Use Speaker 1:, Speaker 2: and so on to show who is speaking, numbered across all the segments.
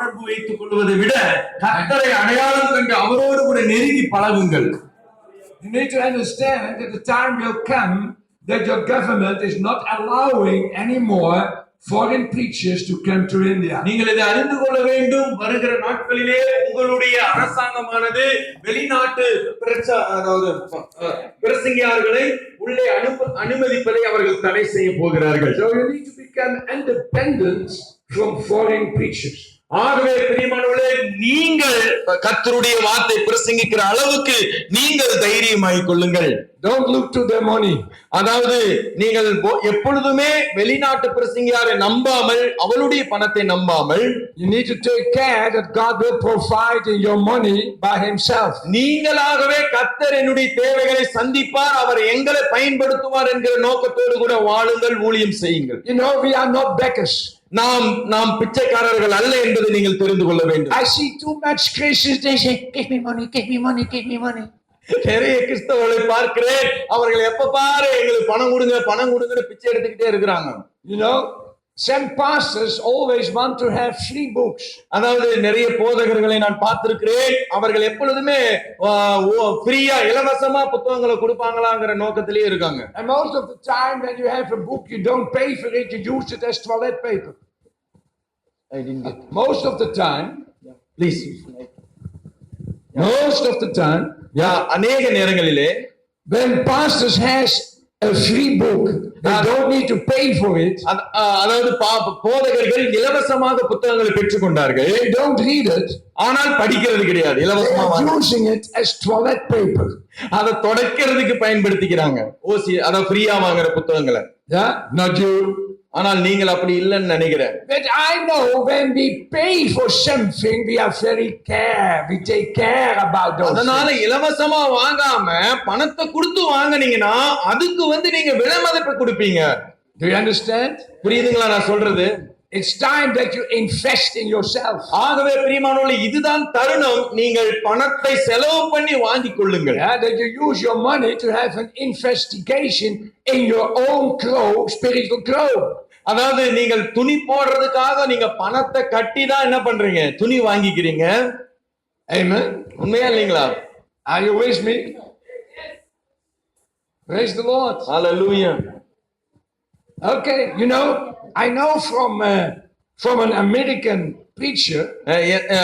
Speaker 1: தொடர்பு வைத்துக் கொள்வதை விட கர்த்தரை அடையாளம் கண்டு அவரோடு கூட நெருங்கி பழகுங்கள்.
Speaker 2: You need to understand that the time will come that your government is not allowing anymore foreign preachers to come to India.
Speaker 1: நீங்கள் இதை அறிந்து கொள்ள வேண்டும். வருகிற நாட்களிலே உங்களுடைய அரசாங்கமானது வெளிநாட்டு பிரசங்கியார்களை உள்ளே அனுமதிப்பதை அவர்கள் தடை செய்ய போகிறார்கள்.
Speaker 2: So you need to become independent from foreign preachers.
Speaker 1: ஆகவே பிரியமானவர்களே, நீங்கள் கர்த்தருடைய வார்த்தை பிரசங்கிக்கிற அளவுக்கு நீங்கள் தைரியமாகிக் கொள்ளுங்கள்.
Speaker 2: Don't look to their money.
Speaker 1: அதாவது நீங்கள் எப்பொழுதுமே வெளிநாட்டு பிரசங்கியாரை நம்பாமல், அவளுடைய பணத்தை நம்பாமல்,
Speaker 2: you need to take care that God will provide your money by himself.
Speaker 1: நீங்களாகவே கர்த்தர் என்னுடைய தேவைகளை சந்திப்பார், அவர் எங்களை பயன்படுத்துவார் என்கிற நோக்கத்தோடு கூட வாழுங்கள், ஊழியம் செய்யுங்கள்.
Speaker 2: You know, we are not beggars.
Speaker 1: நாம் பிச்சைக்காரர்கள் அல்ல என்பதை நீங்கள் தெரிந்து கொள்ள வேண்டும்.
Speaker 2: I see too much Christians, they say, give me money, give me money, give me money.
Speaker 1: நிறைய கிறிஸ்தவர்களை பார்க்கிறேன், அவர்கள் எப்ப பாரு எங்களுக்கு பணம் கொடுங்க பணம் கொடுங்கன்னு பிச்சை எடுத்துக்கிட்டே இருக்கிறாங்க.
Speaker 2: You know, some pastors always want to have free books.
Speaker 1: அதாவது நிறைய போதகர்களை நான் பார்த்திருக்கிறேன், அவர்கள் எப்பொழுதுமே ஃப்ரீயா இலவசமா புத்தகங்களை கொடுப்பாங்களாங்கிற நோக்கத்திலேயே இருக்காங்க.
Speaker 2: And most of the time when you have a book, you don't pay for it, you use it as toilet paper.
Speaker 1: I didn't get
Speaker 2: most of the time.
Speaker 1: Please.
Speaker 2: Most of the time.
Speaker 1: அநேக நேரங்களிலே
Speaker 2: when pastors has a free book, they don't need to pay for it.
Speaker 1: அதாவது போதகர்கள் இலவசமாக புத்தகங்களை பெற்றுக் கொண்டார்கள்.
Speaker 2: They don't read it.
Speaker 1: ஆனால் படிக்கிறது கிடையாது. இலவசமாக
Speaker 2: using it as toilet paper.
Speaker 1: அதை துடைக்கிறதுக்கு பயன்படுத்திக்கிறாங்க. ஓசி அத ஃப்ரீயா வாங்குற புத்தகங்களை.
Speaker 2: Not you.
Speaker 1: ஆனால் நீங்கள் அப்படி இல்லைன்னு நினைக்கிறேன்.
Speaker 2: But I know when we pay for something, we are very care. We take care about those.
Speaker 1: அதனால இலவசமா வாங்காம பணத்தை கொடுத்து வாங்குனீங்கன்னா அதுக்கு நீங்க விலை மதிப்பு கொடுப்பீங்க.
Speaker 2: Do you understand?
Speaker 1: புரியுதுங்களா நான் சொல்றது?
Speaker 2: It's time that you invest in yourself.
Speaker 1: ஆகவே பிரியமானவர்களே, இதுதான் தருணம், நீங்கள் பணத்தை செலவு பண்ணி வாங்கிக் கொள்ளுங்கள்.
Speaker 2: That you use your money to have an investigation in your own spiritual growth.
Speaker 1: அதாவது நீங்கள் துணி போடுறதுக்காக நீங்க பணத்தை கட்டி தான் என்ன பண்றீங்க, துணி வாங்கிக்கிறீங்க.
Speaker 2: Amen.
Speaker 1: உண்மையா இல்லைங்களா?
Speaker 2: Are you with me? Praise the Lord.
Speaker 1: Hallelujah.
Speaker 2: Okay, you know, I know from an American preacher.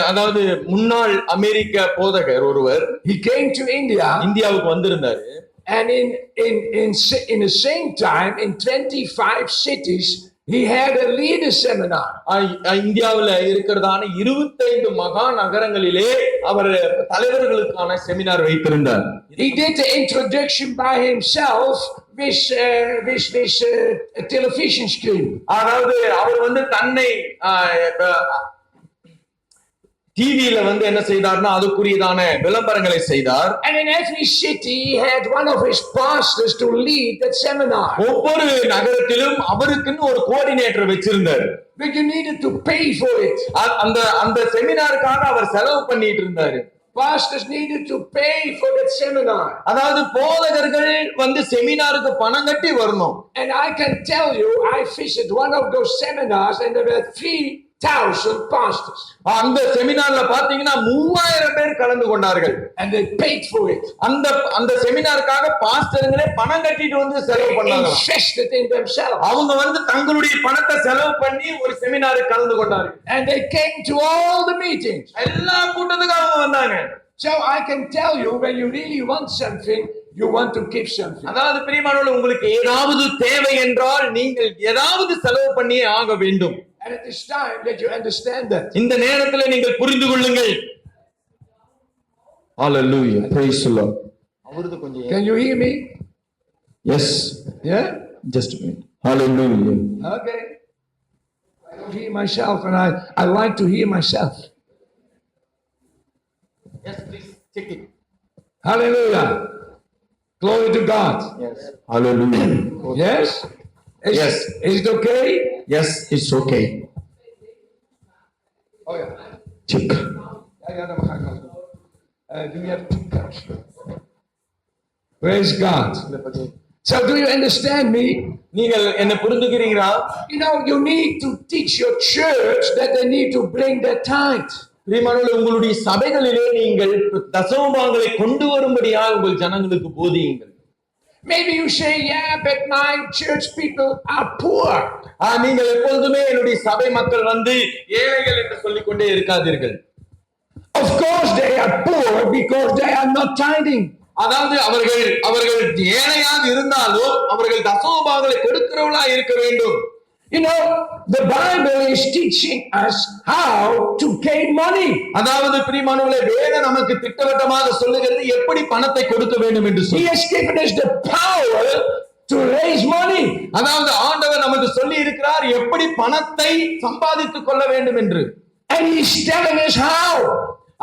Speaker 1: அதாவது முன்னாள் அமெரிக்க போதகர் ஒருவர்,
Speaker 2: he came to India.
Speaker 1: இந்தியாவுக்கு வந்திருந்தாரு.
Speaker 2: And in the same time, in 25 cities, he had a leader seminar.
Speaker 1: இந்தியாவுல இருக்கிறதான 25 மகா நகரங்களிலே அவர் தலைவர்களுக்கான seminar வைத்திருந்தார்.
Speaker 2: He did the introduction by himself with a television screen.
Speaker 1: அதாவது அவர் தன்னை டிவியில என்ன செய்தார்னா அதுக்குரியதான விளம்பரங்களை செய்தார்.
Speaker 2: And in every city he had one of his pastors to lead that seminar.
Speaker 1: ஒவ்வொரு நகரத்திலும் அவருக்குன்னு ஒரு கோஆர்டினேட்டர் வச்சிருந்தார்.
Speaker 2: But you needed to pay for it.
Speaker 1: அந்த செமினாருக்காக அவர் செலவு பண்ணிட்டு இருந்தாரு.
Speaker 2: Pastors needed to pay for that seminar.
Speaker 1: அதாவது போதகர்கள் செமினாருக்கு பணம் கட்டி வரணும்.
Speaker 2: And I can tell you, I visited one of those seminars and there were 3,000 pastors.
Speaker 1: அந்த செமினார்ல பாத்தீங்கன்னா 3000 பேர் கலந்து கொண்டார்கள்.
Speaker 2: And they paid for it.
Speaker 1: அந்த செமினாருக்காக பாஸ்டர்களே பணம் கட்டிட்டு செலவு பண்ணாங்க.
Speaker 2: Invested in themselves.
Speaker 1: அவங்க தங்களுடைய பணத்தை செலவு பண்ணி ஒரு செமினாருக்கு கலந்து கொண்டார்கள்.
Speaker 2: And they came to all the meetings.
Speaker 1: எல்லா கூட்டத்துக்கும் அவங்க வந்தாங்க.
Speaker 2: So I can tell you, when you really want something, you want to give something.
Speaker 1: அதாவது பிரியமானவர்களே, உங்களுக்கு ஏதாவது தேவை என்றால் நீங்கள் ஏதாவது செலவு பண்ணியே ஆக வேண்டும்.
Speaker 2: And it is time that you understand that.
Speaker 1: இந்த நேரத்திலே நீங்கள் புரிந்து கொள்ளுங்கள். Hallelujah. Praise the Lord.
Speaker 2: Can you hear me?
Speaker 1: Yes.
Speaker 2: Yeah?
Speaker 1: Just a minute. Hallelujah.
Speaker 2: Okay. I don't hear myself, and I like to hear myself.
Speaker 1: Yes, please check it.
Speaker 2: Hallelujah. Glory to God.
Speaker 1: Yes. Hallelujah.
Speaker 2: Yes?
Speaker 1: Yes.
Speaker 2: Is it okay?
Speaker 1: Yes, it's okay.
Speaker 2: Oh yeah.
Speaker 1: Check.
Speaker 2: Ja, dan ga ik nog. Do you have 2 cups? Praise God. So do you understand me?
Speaker 1: நீங்கள் என்ன புரிந்துக்கிறீங்களா?
Speaker 2: You know, you need to teach your church that they need to bring their tithe.
Speaker 1: பிரியமானவர்களே, உங்களுடைய சபைகளிலே நீங்கள் தசமபாகங்களை கொண்டு வரும்படியாக உங்கள் ஜனங்களுக்கு போதியுங்கள்.
Speaker 2: Maybe you say, yeah, but my church people are poor.
Speaker 1: நீங்கள் எப்பொழுதுமே என்னுடைய சபை மக்கள் ஏழைகள் என்று சொல்லிக் கொண்டே இருக்காதீர்கள்.
Speaker 2: Of course they are poor because they are not tithing.
Speaker 1: அதாவது அவர்கள் ஏழையாக இருந்தாலும் அவர்கள் தசமபாகங்களை கொடுக்கிறவர்களா இருக்க வேண்டும்.
Speaker 2: You know, the Bible is teaching us how to gain money.
Speaker 1: அதாவது பிரியமானவர்களே, வேதம் நமக்கு திட்டவட்டமாக சொல்லுகிறது எப்படி பணத்தை கொடுக்க வேண்டும் என்று சொல்லி.
Speaker 2: He has given us the power to raise money.
Speaker 1: அதாவது ஆண்டவர் நமக்கு சொல்லி இருக்கிறார் எப்படி பணத்தை சம்பாதித்துக் கொள்ள வேண்டும் என்று.
Speaker 2: And he's telling us how.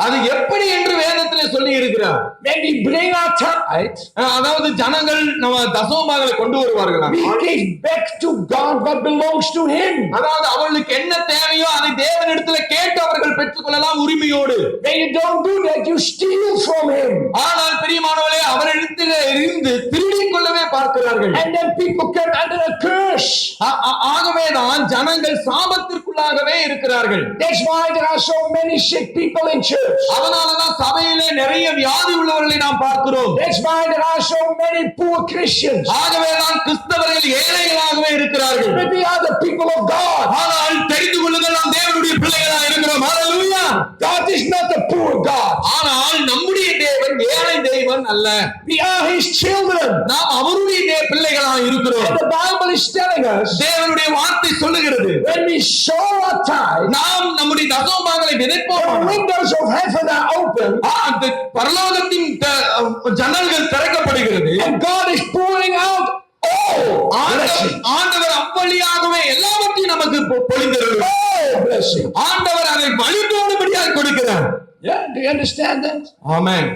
Speaker 1: அது எப்படி என்று வேதத்திலே சொல்லி இருக்கிறார்.
Speaker 2: When we bring our tithe,
Speaker 1: அதாவது ஜனங்கள் நம்ம தசமபாகங்களை கொண்டு வருவார்களா,
Speaker 2: we give back to God what belongs to him.
Speaker 1: அதாவது அவர்களுக்கு என்ன தேவையோ அதை தேவனிடத்திலே கேட்டு அவர்கள் பெற்றுக்கொள்ளலாம் உரிமையோடு.
Speaker 2: When you don't do that, you steal from him.
Speaker 1: ஆனால் பிரியமானவர்களே, அவரிடத்திலே இருந்து திருடிக் கொள்ளவே பார்க்கிறார்கள்.
Speaker 2: And then people come under a curse.
Speaker 1: ஆகவேதான் ஜனங்கள் சாபத்திற்குள்ளாகவே இருக்கிறார்கள்.
Speaker 2: That's why there are so many sick people in church.
Speaker 1: அதனாலதான் சபையிலே நிறைய வியாதி உள்ளவர்களை நாம் பார்க்கிறோம்.
Speaker 2: That's why there are so many poor Christians.
Speaker 1: ஆகவேதான் கிறிஸ்தவர்கள் ஏழைகளாகவே இருக்கிறார்கள்.
Speaker 2: But we are the people of God.
Speaker 1: ஆனால் தெரிந்து கொள்ளுங்கள், நாம் தேவனுடைய பிள்ளைகளா இருக்கிறோம். ஹல்லேலூயா.
Speaker 2: God is not a poor God.
Speaker 1: ஆனால் நம்முடைய தேவன் ஏழை தேவன் அல்ல.
Speaker 2: We are his children.
Speaker 1: நாம் அவருடைய பிள்ளைகளா இருக்கிறோம்.
Speaker 2: And the Bible is telling us,
Speaker 1: தேவனுடைய வார்த்தை சொல்லுகிறது,
Speaker 2: when we sow our tithe,
Speaker 1: நாம் நம்முடைய தசமபாகங்களை விதைப்போம்,
Speaker 2: the windows of heaven are open,
Speaker 1: அந்த பரலோகத்தின் ஜன்னல்கள் திறக்கப்படுகிறது.
Speaker 2: and God is pouring out all blessing.
Speaker 1: ஆண்டவர் அவ்வழியாகவே எல்லாவற்றையும் நமக்கு பொழிந்தருளும்.
Speaker 2: All blessing.
Speaker 1: ஆண்டவர் அதை வழிபோடும்படியாக கொடுக்கிறார்.
Speaker 2: Yeah, do you understand that?
Speaker 1: Amen.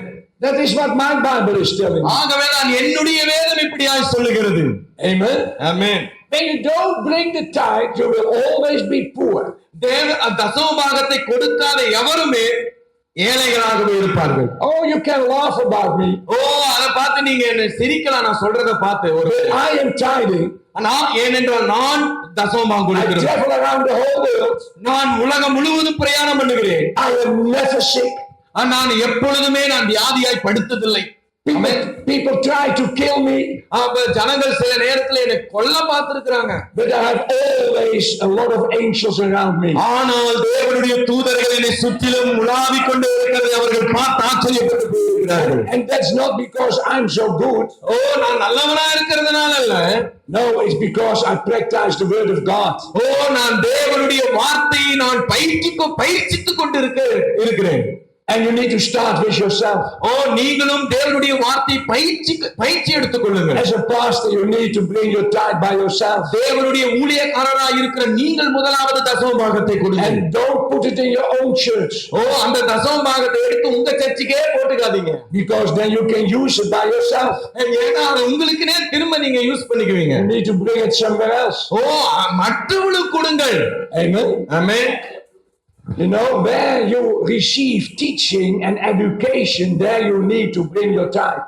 Speaker 2: That is what my Bible is telling me.
Speaker 1: ஆகவே நான் என்னுடைய வேதம் இப்படியாய் சொல்லுகிறது.
Speaker 2: Amen.
Speaker 1: Amen.
Speaker 2: When you don't bring the tithe, you will always be poor.
Speaker 1: தசமபாகத்தை கொடுக்காத எவருமே ஏழைகளாகவே இருப்பார்கள்.
Speaker 2: Oh, you can laugh about me.
Speaker 1: அதை பார்த்து நீங்க என்ன சிரிக்கலாம், நான் சொல்றதை பார்த்து.
Speaker 2: I am tithing.
Speaker 1: ஏனென்றால் நான் தசமபாகம்
Speaker 2: I
Speaker 1: கொடுக்கிறேன்.
Speaker 2: travel around the whole world.
Speaker 1: நான் உலகம் முழுவதும் பிரயாணம் பண்ணுகிறேன்.
Speaker 2: I am never sick.
Speaker 1: நான் எப்பொழுதுமே நான் வியாதியாய் படுத்ததில்லை.
Speaker 2: People try to kill me.
Speaker 1: ஜனங்கள் சில நேரத்தில் என்னை கொல்ல பார்த்திருக்கிறாங்க.
Speaker 2: But I have always a lot of angels around me.
Speaker 1: ஆனால் தேவனுடைய தூதர்கள் என்னை சுற்றிலும் உலாவிக் கொண்டே இருக்கிறதை அவர்கள் பார்த்து ஆச்சரியப்பட்டு போகிறார்கள்.
Speaker 2: And that's not because I'm so good.
Speaker 1: நான் நல்லவனா இருக்கிறதுனால அல்ல.
Speaker 2: No, it's because I practice the word of God.
Speaker 1: நான் தேவனுடைய வார்த்தையை நான் பயிற்சித்துக் கொண்டு இருக்கிறேன்.
Speaker 2: And you need to start with yourself.
Speaker 1: நீங்களும் தேவனுடைய வார்த்தை பயிற்சி எடுத்துக் கொள்ளுங்கள்.
Speaker 2: As a pastor, you need to bring your tithe by yourself.
Speaker 1: தேவனுடைய ஊழியக்காரராக இருக்கிற நீங்கள் முதலாவது தசமபாகத்தை கொடுங்க.
Speaker 2: And don't put it in your own church.
Speaker 1: அந்த தசமபாகத்தை எடுத்து உங்க சர்ச்சுக்கே போட்டுக்காதீங்க.
Speaker 2: Because then you can use it by yourself.
Speaker 1: ஏன்னா உங்களுக்குனே திரும்ப நீங்க use பண்ணிக்குவீங்க.
Speaker 2: You need to bring it somewhere else.
Speaker 1: மற்றவர்களுக்கு கொடுங்கள்.
Speaker 2: Amen.
Speaker 1: Amen.
Speaker 2: You know, where you receive teaching and education, there you need to bring your tithe.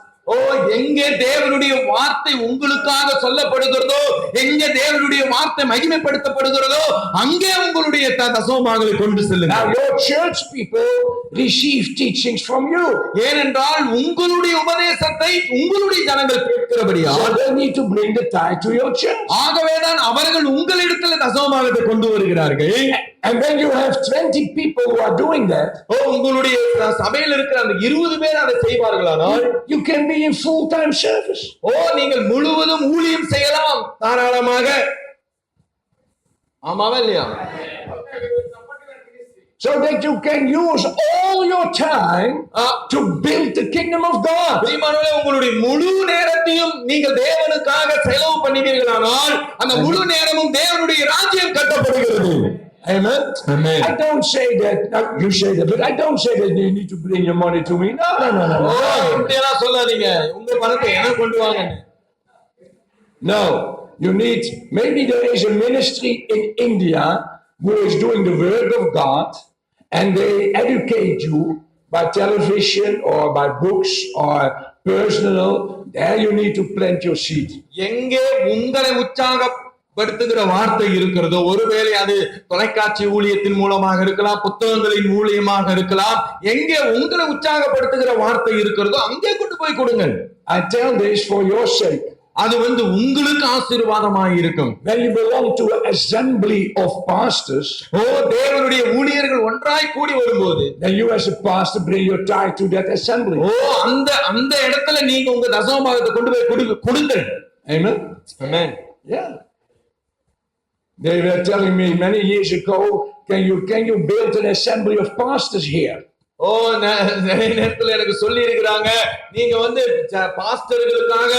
Speaker 1: எங்கே தேவனுடைய வார்த்தை உங்களுக்காக சொல்லப்படுகிறதோ, எங்கே தேவனுடைய வார்த்தை மகிமைப்படுத்தப்படுகிறதோ, அங்கே உங்களுடைய தசமபாகங்களை கொண்டு செல்லுங்கள்.
Speaker 2: Now your church people receive teachings from you.
Speaker 1: ஏனென்றால் உங்களுடைய உபதேசத்தை உங்களுடைய ஜனங்கள் கேட்கிறபடியால்
Speaker 2: So they need to bring the tithe to your church.
Speaker 1: ஆகவேதான் அவர்கள் உங்களிடத்தில் தசமபாகத்தை கொண்டு வருகிறார்கள்.
Speaker 2: And when you have 20 people who are doing that,
Speaker 1: உங்களுடைய சபையில் இருக்கிற அந்த 20 பேர் அதை செய்வார்களானால்,
Speaker 2: you can be in full-time service.
Speaker 1: நீங்கள் முழுவதும் ஊழியம் செய்யலாம் தாராளமாக. ஆமாவா இல்லையா?
Speaker 2: So that you can use all your time to build the kingdom of God.
Speaker 1: பிரியமானவர்களே, உங்களுடைய முழு நேரத்தையும் நீங்கள் தேவனுக்காக செலவு பண்ணுவீர்களானால் அந்த முழு நேரமும் தேவனுடைய ராஜ்யம் கட்டப்படுகிறது.
Speaker 2: Amen.
Speaker 1: Amen.
Speaker 2: I don't say that. You say that, but I don't say that you need to bring your money to me. No.
Speaker 1: இப்படியெல்லாம் சொல்லாதீங்க, உங்க பணத்தை எனக்கு கொண்டு வாங்க.
Speaker 2: No, you need. Maybe there is a ministry in India who is doing the work of God, and they educate you by television or by books or personal, there you need to plant your seed.
Speaker 1: எங்கே உங்களை உற்சாகப்படுத்துகிற வார்த்தை இருக்கிறதோ, ஒருவேளை அது தொலைக்காட்சி ஊழியத்தின் மூலமாக இருக்கலாம், புத்தகங்களின் மூலியமாக இருக்கலாம், எங்கே உங்களை உற்சாகப்படுத்துகிற வார்த்தை இருக்கிறதோ அங்கே கொண்டு போய் கொடுங்கள்.
Speaker 2: I tell this for your sake.
Speaker 1: அது உங்களுக்கு ஆசீர்வாதமாக இருக்கும்.
Speaker 2: When you belong to an assembly of pastors,
Speaker 1: தேவனுடைய ஊழியர்கள் ஒன்றாய் கூடி வரும்போது,
Speaker 2: then you as a pastor bring your tithe to that assembly.
Speaker 1: அந்த இடத்துல நீங்க உங்க தசமபாகத்தை கொண்டு போய் கொடுங்கள்.
Speaker 2: Amen.
Speaker 1: Amen.
Speaker 2: Yeah. They were telling me many years ago, can you build an assembly of pastors here?
Speaker 1: நிறைய நேரத்துல எனக்கு சொல்லி இருக்கிறாங்க, நீங்க பாஸ்டர்களுக்காக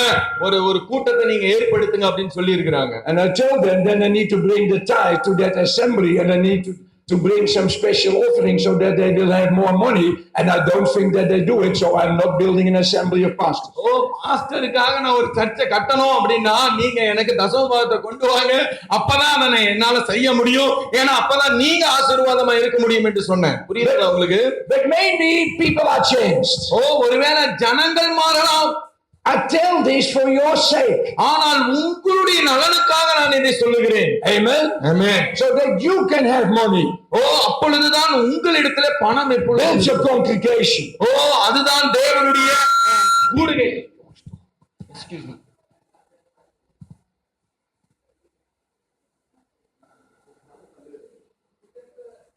Speaker 1: ஒரு கூட்டத்தை நீங்க ஏற்படுத்துங்க அப்படின்னு சொல்லி இருக்கிறாங்க.
Speaker 2: And I told them then I need to bring the tithe to that assembly and I need to bring some special offering so that they will have more money, and I don't think that they do it, so I'm not building an assembly of pastors.
Speaker 1: பாஸ்டருக்காக நான் ஒரு சர்ச்சை கட்டணும் அப்படின்னா நீங்க எனக்கு தசமபாகத்தை கொண்டு வாங்க, அப்பதான் அதை என்னால செய்ய முடியும், ஏன்னா அப்பதான் நீங்க ஆசீர்வாதமா இருக்க முடியும் என்று சொன்னேன். புரியுதுங்களா உங்களுக்கு?
Speaker 2: But maybe people are changed.
Speaker 1: ஒருவேளை ஜனங்கள் மாறலாம்.
Speaker 2: I tell this for your sake.
Speaker 1: ஆனால் உங்களுடைய நலனுக்காக நான் இதை சொல்லுகிறேன்.
Speaker 2: Amen.
Speaker 1: Amen.
Speaker 2: So that you can have money.
Speaker 1: அப்பொழுதுதான் உங்களிடத்திலே பணம் எப்பொழுது.
Speaker 2: Build your congregation.
Speaker 1: அதுதான் தேவனுடைய கூடுகை. Excuse me.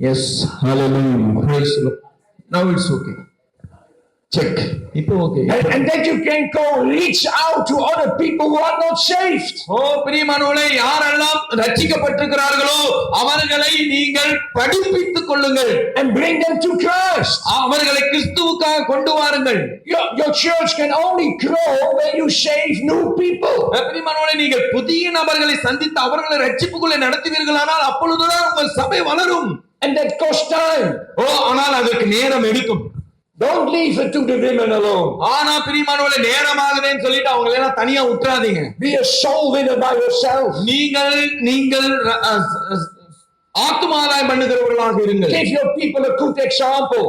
Speaker 1: Yes, hallelujah. Praise the Lord. Now it's okay. Check. இப்போ okay.
Speaker 2: And that you can go reach out to other people who are not saved.
Speaker 1: பிரியமானவர்களே, யாரெல்லாம் ரட்சிக்கப்பட்டிருக்கிறார்களோ அவர்களை நீங்கள் படிப்பித்துக் கொள்ளுங்கள்.
Speaker 2: And bring them to Christ.
Speaker 1: அவர்களை கிறிஸ்துவுக்காக கொண்டு வாருங்கள்.
Speaker 2: Your church can only grow when you save new people.
Speaker 1: பிரியமானவர்களே, நீங்கள் புதிய நபர்களை சந்தித்து அவர்களை ரட்சிப்புக்குள்ளே நடத்துவீர்களானால் அப்பொழுதுதான் உங்கள் சபை வளரும்.
Speaker 2: And that costs time.
Speaker 1: ஆனால் அதற்கு நேரம் எடுக்கும்.
Speaker 2: Don't leave it to the women alone.
Speaker 1: ஆனா பிரியமானவர்களே, நேரமாகுதேன்னு சொல்லிட்டு அவங்களை எல்லாம் தனியா விட்டுறாதீங்க.
Speaker 2: Be a soul winner by yourself.
Speaker 1: நீங்கள் ஆத்துமாதாயம் பண்ணுகிறவர்களாக இருங்கள்.
Speaker 2: Give your people a good example.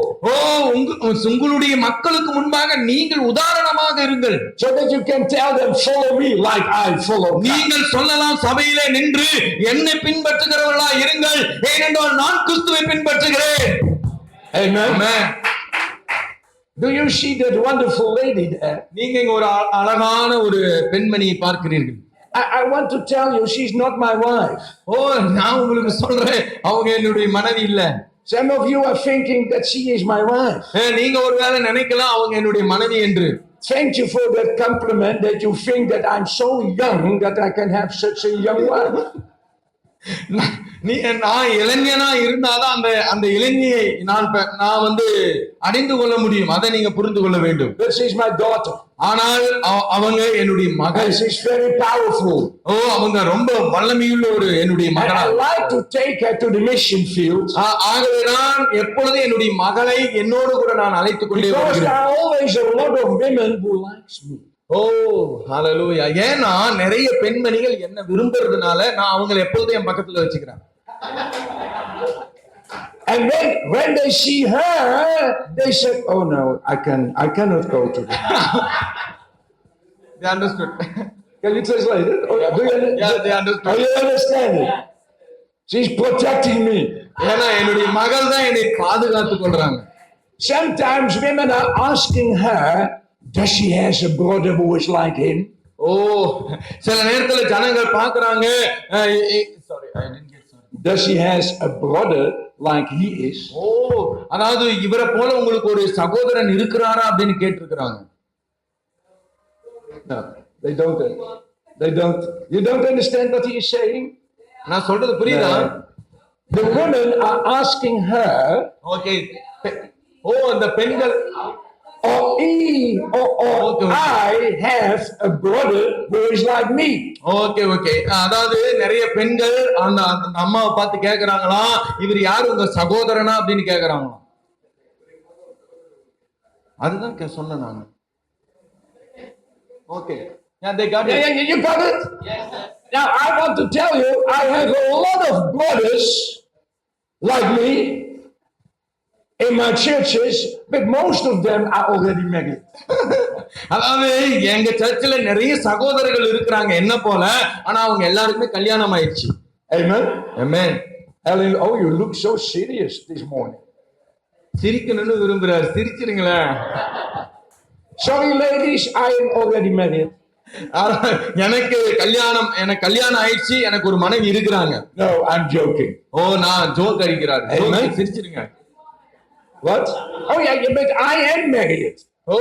Speaker 1: உங்களுடைய மக்களுக்கு முன்பாக நீங்கள் உதாரணமாக இருங்கள்.
Speaker 2: So that you can tell them, follow me like I follow God.
Speaker 1: நீங்கள் சொல்லலாம், சபையிலே நின்று என்னை பின்பற்றுகிறவர்களாக இருங்கள், ஏனென்றால் நான் கிறிஸ்துவை பின்பற்றுகிறேன்.
Speaker 2: Amen.
Speaker 1: Amen.
Speaker 2: Do you see that wonderful lady there?
Speaker 1: நீங்க இங்க ஒரு அழகான ஒரு பெண்மணியை பார்க்கிறீர்கள்.
Speaker 2: I want to tell you, she's not my wife.
Speaker 1: நான் உங்களுக்கு சொல்றேன், அவங்க என்னுடைய மனைவி இல்ல.
Speaker 2: Some of you are thinking that she is my wife.
Speaker 1: நீங்க ஒருவேளை நினைக்கலாம் அவங்க என்னுடைய மனைவி என்று.
Speaker 2: Thank you for that compliment that you think that I'm so young that I can have such a young wife.
Speaker 1: நான் இளைஞனா இருந்தாதான் அந்த இளைஞியை நான் அடைந்து கொள்ள முடியும். அதை நீங்க புரிந்து கொள்ள வேண்டும்.
Speaker 2: This is my daughter.
Speaker 1: ஆனால் அவங்க என்னுடைய மகள்.
Speaker 2: She is very powerful.
Speaker 1: அவங்க ரொம்ப வல்லமையுள்ள ஒரு என்னுடைய மகள்.
Speaker 2: I like to take her to the mission field.
Speaker 1: ஆகவே நான் எப்பொழுதும் என்னுடைய மகளை என்னோடு கூட நான் அழைத்துக் கொண்டே வருகிறேன்.
Speaker 2: Because there are always a lot of women who likes me.
Speaker 1: ஹalleluya. ஏன்னா நிறைய பெண்மணிகள் என்ன விரும்புறதுனால நான் அவங்களை எப்பொழுதும் என் பக்கத்துல வச்சுக்கிறேன்.
Speaker 2: And when they see her, they say, "Oh no, I cannot go to them."
Speaker 1: They understood.
Speaker 2: Can you translate it?
Speaker 1: Yeah, they understood.
Speaker 2: You understand it? She's protecting me.
Speaker 1: ஏன்னா என்னுடைய மகள் தான் என்னை பாதுகாத்துக் கொள்றாங்க.
Speaker 2: Sometimes women are asking her, does she has a brother who is like him?
Speaker 1: சில நேரத்துல ஜனங்கள் பாக்குறாங்க, sorry I didn't get sorry.
Speaker 2: Does she has a brother like he is?
Speaker 1: அதாவது இவரை போல உங்களுக்கு ஒரு சகோதரன் இருக்கிறாரா அப்படின்னு கேட்டிருக்கிறாங்க.
Speaker 2: No, they don't. You don't understand what he is saying?
Speaker 1: நான் சொல்றது புரியுதா?
Speaker 2: The women are asking her,
Speaker 1: okay, அந்த பெண்கள்
Speaker 2: I have a brother who is like me.
Speaker 1: Okay. அதாவது நிறைய பெண்கள் அந்த அம்மாவை பார்த்து கேக்குறாங்களா, இவர் யாரு உங்க சகோதரனா அப்படின்னு கேக்குறாங்களா. அதுதான் சொன்னேன் நான். Okay. Yeah, they got it.
Speaker 2: Yeah, you got it?
Speaker 1: Yes, sir.
Speaker 2: Now I want to tell you, I have a lot of brothers like me. in my churches, but most of them are already married.
Speaker 1: அதாவது எங்க சர்ச்சில் நிறைய சகோதரர்கள் இருக்கிறாங்க என்ன போல, ஆனா அவங்க எல்லாருக்குமே கல்யாணம் ஆயிடுச்சு.
Speaker 2: Amen.
Speaker 1: Amen.
Speaker 2: Helen, oh, you look so serious this morning.
Speaker 1: சிரிக்கணும்னு விரும்புறாரு, சிரிச்சிருங்களேன்.
Speaker 2: Sorry, ladies, I am already married.
Speaker 1: எனக்கு கல்யாணம் ஆயிடுச்சு, எனக்கு ஒரு மனைவி இருக்கிறாங்க.
Speaker 2: No, I'm joking.
Speaker 1: ஓ, நான் ஜோக் அடிக்கிறாரு.
Speaker 2: Amen.
Speaker 1: சிரிச்சிருங்க.
Speaker 2: What? Oh yeah, but I am married.
Speaker 1: ஓ,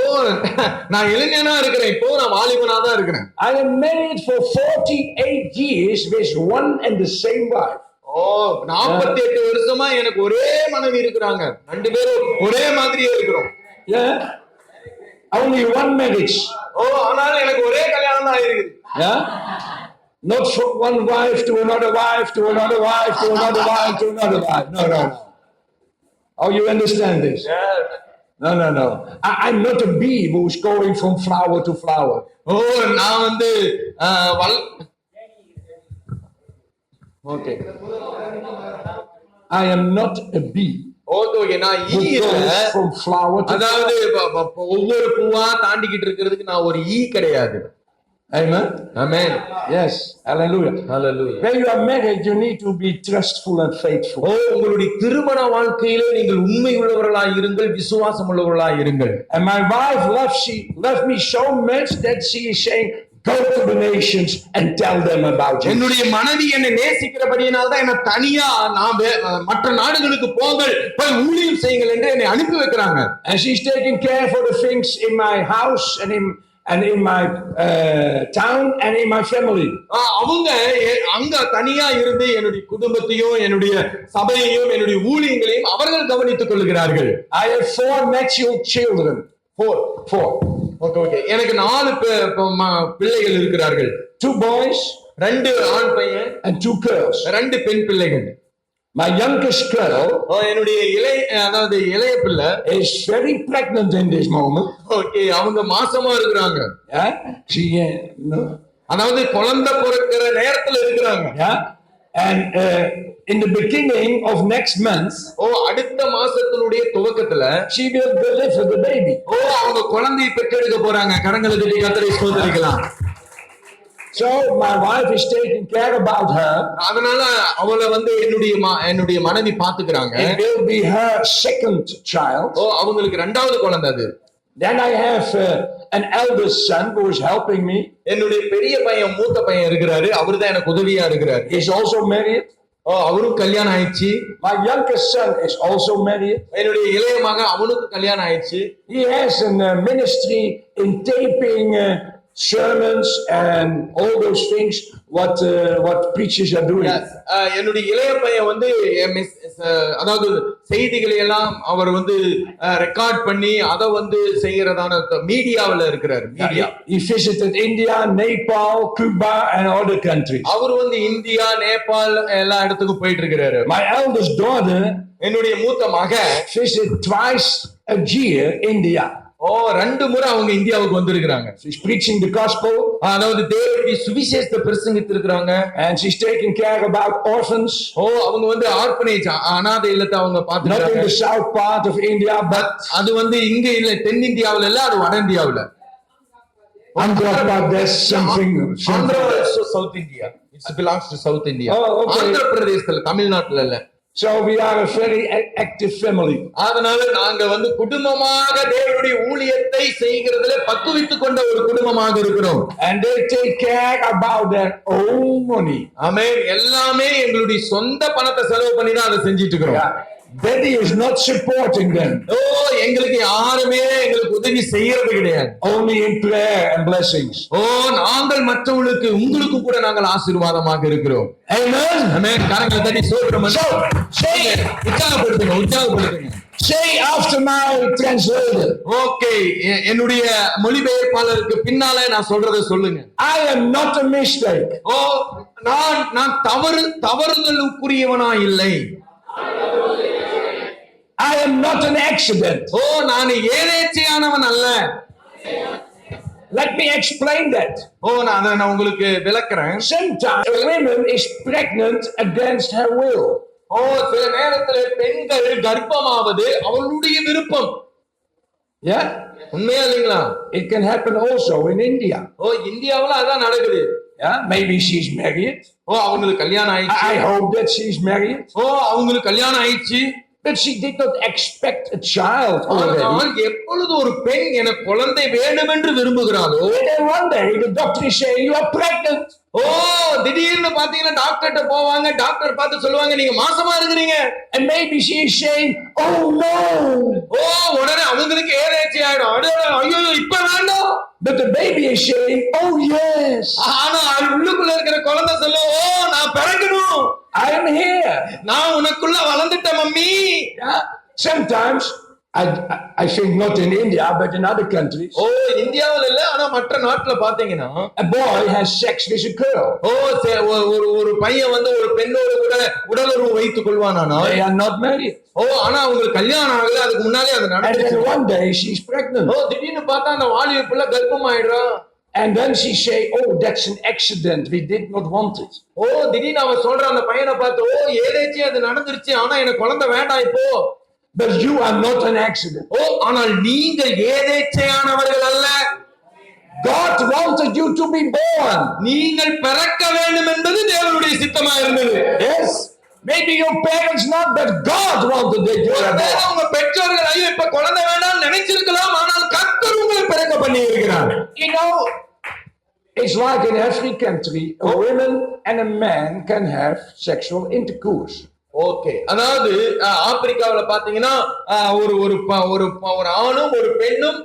Speaker 1: நான் இளைஞனா இருக்கிறேன், இப்போ நான் வாலிபனா தான் இருக்கிறேன்.
Speaker 2: I am married for 48 years with one and the same wife.
Speaker 1: ஓ, 48 வருஷமா எனக்கு ஒரே மனைவி இருக்கிறாங்க, ரெண்டு பேரும் ஒரே மாதிரியே இருக்கிறோம்.
Speaker 2: Yeah, only one marriage.
Speaker 1: ஓ, ஆனாலும் எனக்கு ஒரே கல்யாணம் தான் ஆயிருக்குது.
Speaker 2: Yeah, not from one wife to another wife to another wife to another wife to another wife. No. Oh, you understand this? No. I'm not a bee who's going from flower to flower.
Speaker 1: ஓ, நான் வந்து okay,
Speaker 2: I am not a bee
Speaker 1: okay, நான்
Speaker 2: who
Speaker 1: ஈ இல்ல.
Speaker 2: goes from flower to
Speaker 1: அதாவது
Speaker 2: flower.
Speaker 1: ஒவ்வொரு பூவா தாண்டிக்கிட்டு இருக்கிறதுக்கு நான் ஒரு ஈ கிடையாது.
Speaker 2: Amen.
Speaker 1: Amen.
Speaker 2: Yes. Hallelujah.
Speaker 1: Hallelujah.
Speaker 2: When you are married, you need to be trustful and faithful.
Speaker 1: ஓ, உங்களுடைய திருமண வாழ்க்கையிலே நீங்கள் உண்மை உள்ளவர்களாய் இருங்கள், விசுவாசம் உள்ளவர்களாய் இருங்கள்.
Speaker 2: And my wife loves me so much that she is saying, go to the nations and tell them about you.
Speaker 1: என்னுடைய மனைவி என்னை நேசிக்கிறபடியினால் தான் என்ன தனியா மற்ற நாடுகளுக்கு போங்கள், போய் ஊழியம் செய்யுங்கள் என்று என்னை அனுப்பி வைக்கிறாங்க.
Speaker 2: And she's taking care for the things in my house and in my town and in my family.
Speaker 1: அவங்க அங்க தனியா இருந்து என்னுடைய குடும்பத்தையும் என்னுடைய சபையையும் என்னுடைய ஊழியங்களையும் அவர்கள் கவனித்துக் கொள்கிறார்கள்.
Speaker 2: I have 4 natural children. 4.
Speaker 1: Okay. எனக்கு 4 பிள்ளைகள் இருக்கிறார்கள்.
Speaker 2: 2 boys,
Speaker 1: 2 ஆண் பையன்
Speaker 2: and 2 girls.
Speaker 1: 2 பெண் பிள்ளைகள்.
Speaker 2: My youngest girl
Speaker 1: என்னுடைய இளைய பிள்ளை
Speaker 2: is very pregnant in this moment.
Speaker 1: Okay, அவங்க மாசமா இருக்கிறாங்க.
Speaker 2: Yeah, she no.
Speaker 1: அதாவது குழந்தை பிறக்கிற நேரத்துல இருக்கிறாங்க.
Speaker 2: Yeah, and in the beginning of next month,
Speaker 1: அடுத்த மாசத்தினுடைய துவக்கத்துல
Speaker 2: she will deliver the baby.
Speaker 1: அவங்க குழந்தையை பெற்றெடுக்க போறாங்க. கரங்களை தட்டி கர்த்தரை ஸ்தோத்திரிக்கலாம்.
Speaker 2: So my wife is taking care about her.
Speaker 1: அதனால அவளை வந்து என்னுடைய மனைவி பாத்துக்கிறாங்க.
Speaker 2: It will be her second child.
Speaker 1: அவங்களுக்கு 2வது குழந்தை அது.
Speaker 2: Then I have an eldest son who is helping me.
Speaker 1: என்னுடைய பெரிய பையன், மூத்த பையன் இருக்கிறாரு, அவர்தான் எனக்கு உதவியா இருக்கிறாரு.
Speaker 2: He is also married.
Speaker 1: அவரும் கல்யாணம் ஆயிடுச்சு.
Speaker 2: My youngest son is also married.
Speaker 1: என்னுடைய இளைய மகன், அவனுக்கு கல்யாணம் ஆயிடுச்சு.
Speaker 2: He has a ministry in taping sermons and all those things what preachers are doing.
Speaker 1: என்னுடைய இளைய பையன் வந்து அதாவது செய்திகளை எல்லாம் அவர் வந்து ரெக்கார்ட் பண்ணி அதை வந்து செய்யறதான மீடியாவில் இருக்கிறார். Media.
Speaker 2: He visited India, Nepal, Cuba and other countries.
Speaker 1: அவர் வந்து இந்தியா, நேபாள் எல்லா இடத்துக்கும் போயிட்டு இருக்கிறாரு.
Speaker 2: My eldest daughter,
Speaker 1: என்னுடைய மூத்த மகன்,
Speaker 2: visit twice a year India.
Speaker 1: 2 முறை அவங்க இந்தியாவுக்கு வந்திருக்கிறாங்க.
Speaker 2: She's preaching the gospel.
Speaker 1: அதாவது தேவனுடைய சுவிசேஷத்தை பிரசங்கித்து இருக்காங்க.
Speaker 2: And she's taking care about orphans.
Speaker 1: அவங்க வந்து ஆர்பனேஜ், அனாதை இல்லத்தை அவங்க பாத்துக்கிறாங்க.
Speaker 2: Not in the south part of India, but
Speaker 1: அது வந்து இங்க இல்ல, தென் இந்தியாவுல இல்ல, அது வட இந்தியாவுல.
Speaker 2: Andhra Pradesh something.
Speaker 1: Andhra also South India. It belongs to South India.
Speaker 2: Okay.
Speaker 1: Andhra பிரதேசத்துல, தமிழ்நாட்டுல இல்ல.
Speaker 2: So we are a very active family.
Speaker 1: அதனால நாங்க வந்து குடும்பமாக தேவனுடைய ஊழியத்தை செய்கிறதுல பக்குவித்துக் கொண்ட ஒரு குடும்பமாக இருக்கிறோம்.
Speaker 2: And they take care about their own money.
Speaker 1: ஆமென். எல்லாமே எங்களுடைய சொந்த பணத்தை செலவு பண்ணி தான் அதை செஞ்சிட்டு இருக்கிறோம்.
Speaker 2: Daddy is not supporting them.
Speaker 1: எங்களுக்கு யாருமே எங்களுக்கு உதவி செய்யறது கிடையாது.
Speaker 2: Only in prayer and blessings.
Speaker 1: நாங்கள் மற்றவங்களுக்கு, உங்களுக்கு கூட நாங்கள் ஆசீர்வாதமாக இருக்கிறோம்.
Speaker 2: Amen.
Speaker 1: ஆமென். கரங்களை தட்டி சோத்திரம்
Speaker 2: Say
Speaker 1: உற்சாகப்படுத்துங்க.
Speaker 2: Say after my translator.
Speaker 1: Okay, என்னுடைய மொழிபெயர்ப்பாளருக்கு பின்னால நான் சொல்றதை சொல்லுங்க.
Speaker 2: I am not a mistake.
Speaker 1: நான் தவறுதலுக்குரியவனா இல்லை.
Speaker 2: I am not an accident.
Speaker 1: நான் ஏதேச்சையானவன் அல்ல.
Speaker 2: Let me explain that.
Speaker 1: நான் உங்களுக்கு விளக்குறேன்.
Speaker 2: Sometimes a woman is pregnant against her will.
Speaker 1: ஓ சில நேரத்துல பெண்கள் கர்ப்பமாவது அவளுடைய விருப்பம்.
Speaker 2: Yeah?
Speaker 1: உண்மையா இல்லைங்களா?
Speaker 2: It can happen also in India.
Speaker 1: ஓ இந்தியாவுல அதான் நடக்குது.
Speaker 2: Yeah? Maybe she's married.
Speaker 1: ஓ அவங்களுக்கு கல்யாணம் ஆயிடுச்சு.
Speaker 2: I hope that she's married.
Speaker 1: ஓ அவங்களுக்கு கல்யாணம் ஆயிடுச்சு.
Speaker 2: But she did not expect a child already.
Speaker 1: ஆனால் எப்பொழுது ஒரு பெண் எனக்கு குழந்தை வேண்டும் என்று விரும்புகிறாளோ,
Speaker 2: And then one day the doctor is saying you are pregnant.
Speaker 1: ஓ திடீர்னு பாத்தீங்கன்னா டாக்டர்கிட்ட போவாங்க, டாக்டர் பார்த்து சொல்லுவாங்க நீங்க மாசமா இருக்கிறீங்க.
Speaker 2: And maybe she is saying, oh no.
Speaker 1: ஓ உடனே அவங்களுக்கு ஏதாச்சும் ஆயிடும். ஐயோ இப்ப வேண்டாம்.
Speaker 2: But the baby is saying, oh yes.
Speaker 1: ஆனா உள்ளுக்குள்ள இருக்கிற குழந்தை சொல்லும், ஓ நான் பிறக்கணும்.
Speaker 2: I am here.
Speaker 1: நான் உனக்குள்ள வளர்ந்துட்டேன் mummy.
Speaker 2: Yeah? Sometimes, I think not in India, but in other countries,
Speaker 1: ஓ இந்தியாவுல இல்ல, ஆனா மற்ற நாட்டுல பாத்தீங்கன்னா
Speaker 2: a boy has sex with a girl.
Speaker 1: ஓ ஒரு பையன் வந்து ஒரு பெண்ணோடு கூட உடலுறவு வைத்துக் கொள்வானா.
Speaker 2: They are not married.
Speaker 1: ஓ ஆனா அவங்களுக்கு கல்யாணம் ஆகல, அதுக்கு முன்னாலே அது
Speaker 2: And
Speaker 1: நடந்துச்சு.
Speaker 2: then one day she's pregnant.
Speaker 1: ஓ திடீர்னு பார்த்தா அந்த வாலிப பிள்ளை கர்ப்பம் ஆயிடுறான்.
Speaker 2: And then she say, oh, that's an accident. We did not want it.
Speaker 1: ஓ திடீர்னு அவன் சொல்றான் அந்த பையனை பார்த்து, ஓ ஏதேச்சும் அது நடந்துருச்சு, ஆனா எனக்கு குழந்தை வேண்டாம் இப்போ.
Speaker 2: But you are not an accident.
Speaker 1: ஓ ஆனால் நீங்கள் ஏதேச்சையானவர்கள் அல்ல.
Speaker 2: God wanted you to be born.
Speaker 1: நீங்கள் பிறக்க வேண்டும் என்பது தேவனுடைய சித்தமா இருந்தது.
Speaker 2: Yes. Maybe your parents not, but God wanted that you were born.
Speaker 1: உங்க பெற்றோர்கள் ஐயோ இப்ப குழந்தை வேண்டாம் நினைச்சிருக்கலாம், ஆனால் கர்த்தர் உங்களை பிறக்க பண்ணி இருக்கிறார்.
Speaker 2: You know, it's like in every country, a woman and a man can have sexual intercourse.
Speaker 1: Okay, அதாவது ஆப்பிரிக்காவுல பாத்தீங்கன்னா ஒரு ஒரு ஒரு ஆணும் ஒரு பெண்ணும்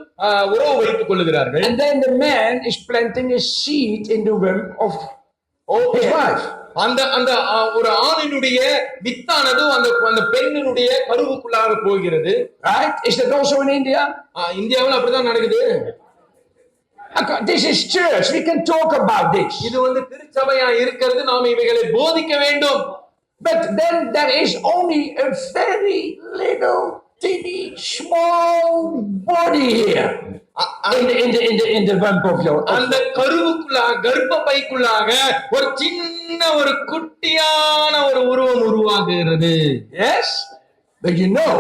Speaker 1: உறவு வைத்துக் கொள்ளுகிறார்கள்.
Speaker 2: And then the man is planting a seed in the womb of his wife.
Speaker 1: அந்த அந்த ஒரு ஆணினுடைய வித்தானது அந்த பெண்ணினுடைய கருவுக்குள்ளாக போகிறது.
Speaker 2: Right? Is that also in India?
Speaker 1: இந்தியாவுல அப்படிதான் நடக்குது.
Speaker 2: This is church. We can talk about this.
Speaker 1: இது வந்து திருச்சபையா இருக்கிறது, நாம் இவைகளை போதிக்க வேண்டும்.
Speaker 2: But then there is only a very little teeny small body here in the womb of your.
Speaker 1: அந்த கருவுக்குள்ளாக கர்ப்பப்பைக்குள்ளாக ஒரு சின்ன ஒரு குட்டியான ஒரு உருவம் உருவாகுகிறது.
Speaker 2: Yes, but you know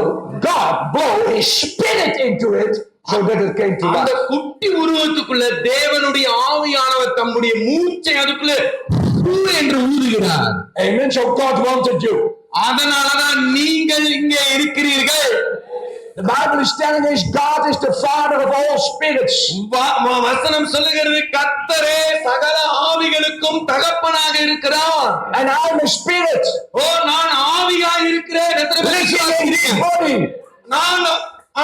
Speaker 2: God blew His Spirit into it so that it came to life.
Speaker 1: அந்த குட்டி உருவத்துக்குள்ள தேவனுடைய ஆவியானவர் தம்முடைய மூச்சை அதுக்குள்ள என்று ஊதுகிறார்.
Speaker 2: Amen. So God wanted you.
Speaker 1: அதனாலதான் நீங்கள் இங்கே இருக்கிறீர்கள்.
Speaker 2: The Bible is telling us God is the Father of all spirits.
Speaker 1: வசனம் சொல்லுகிறது கர்த்தரே சகல ஆவிகளுக்கும் தகப்பனாக இருக்கிறார்.
Speaker 2: And I am a spirit.
Speaker 1: ஓ நான் ஆவியாக இருக்கிறேன். நான்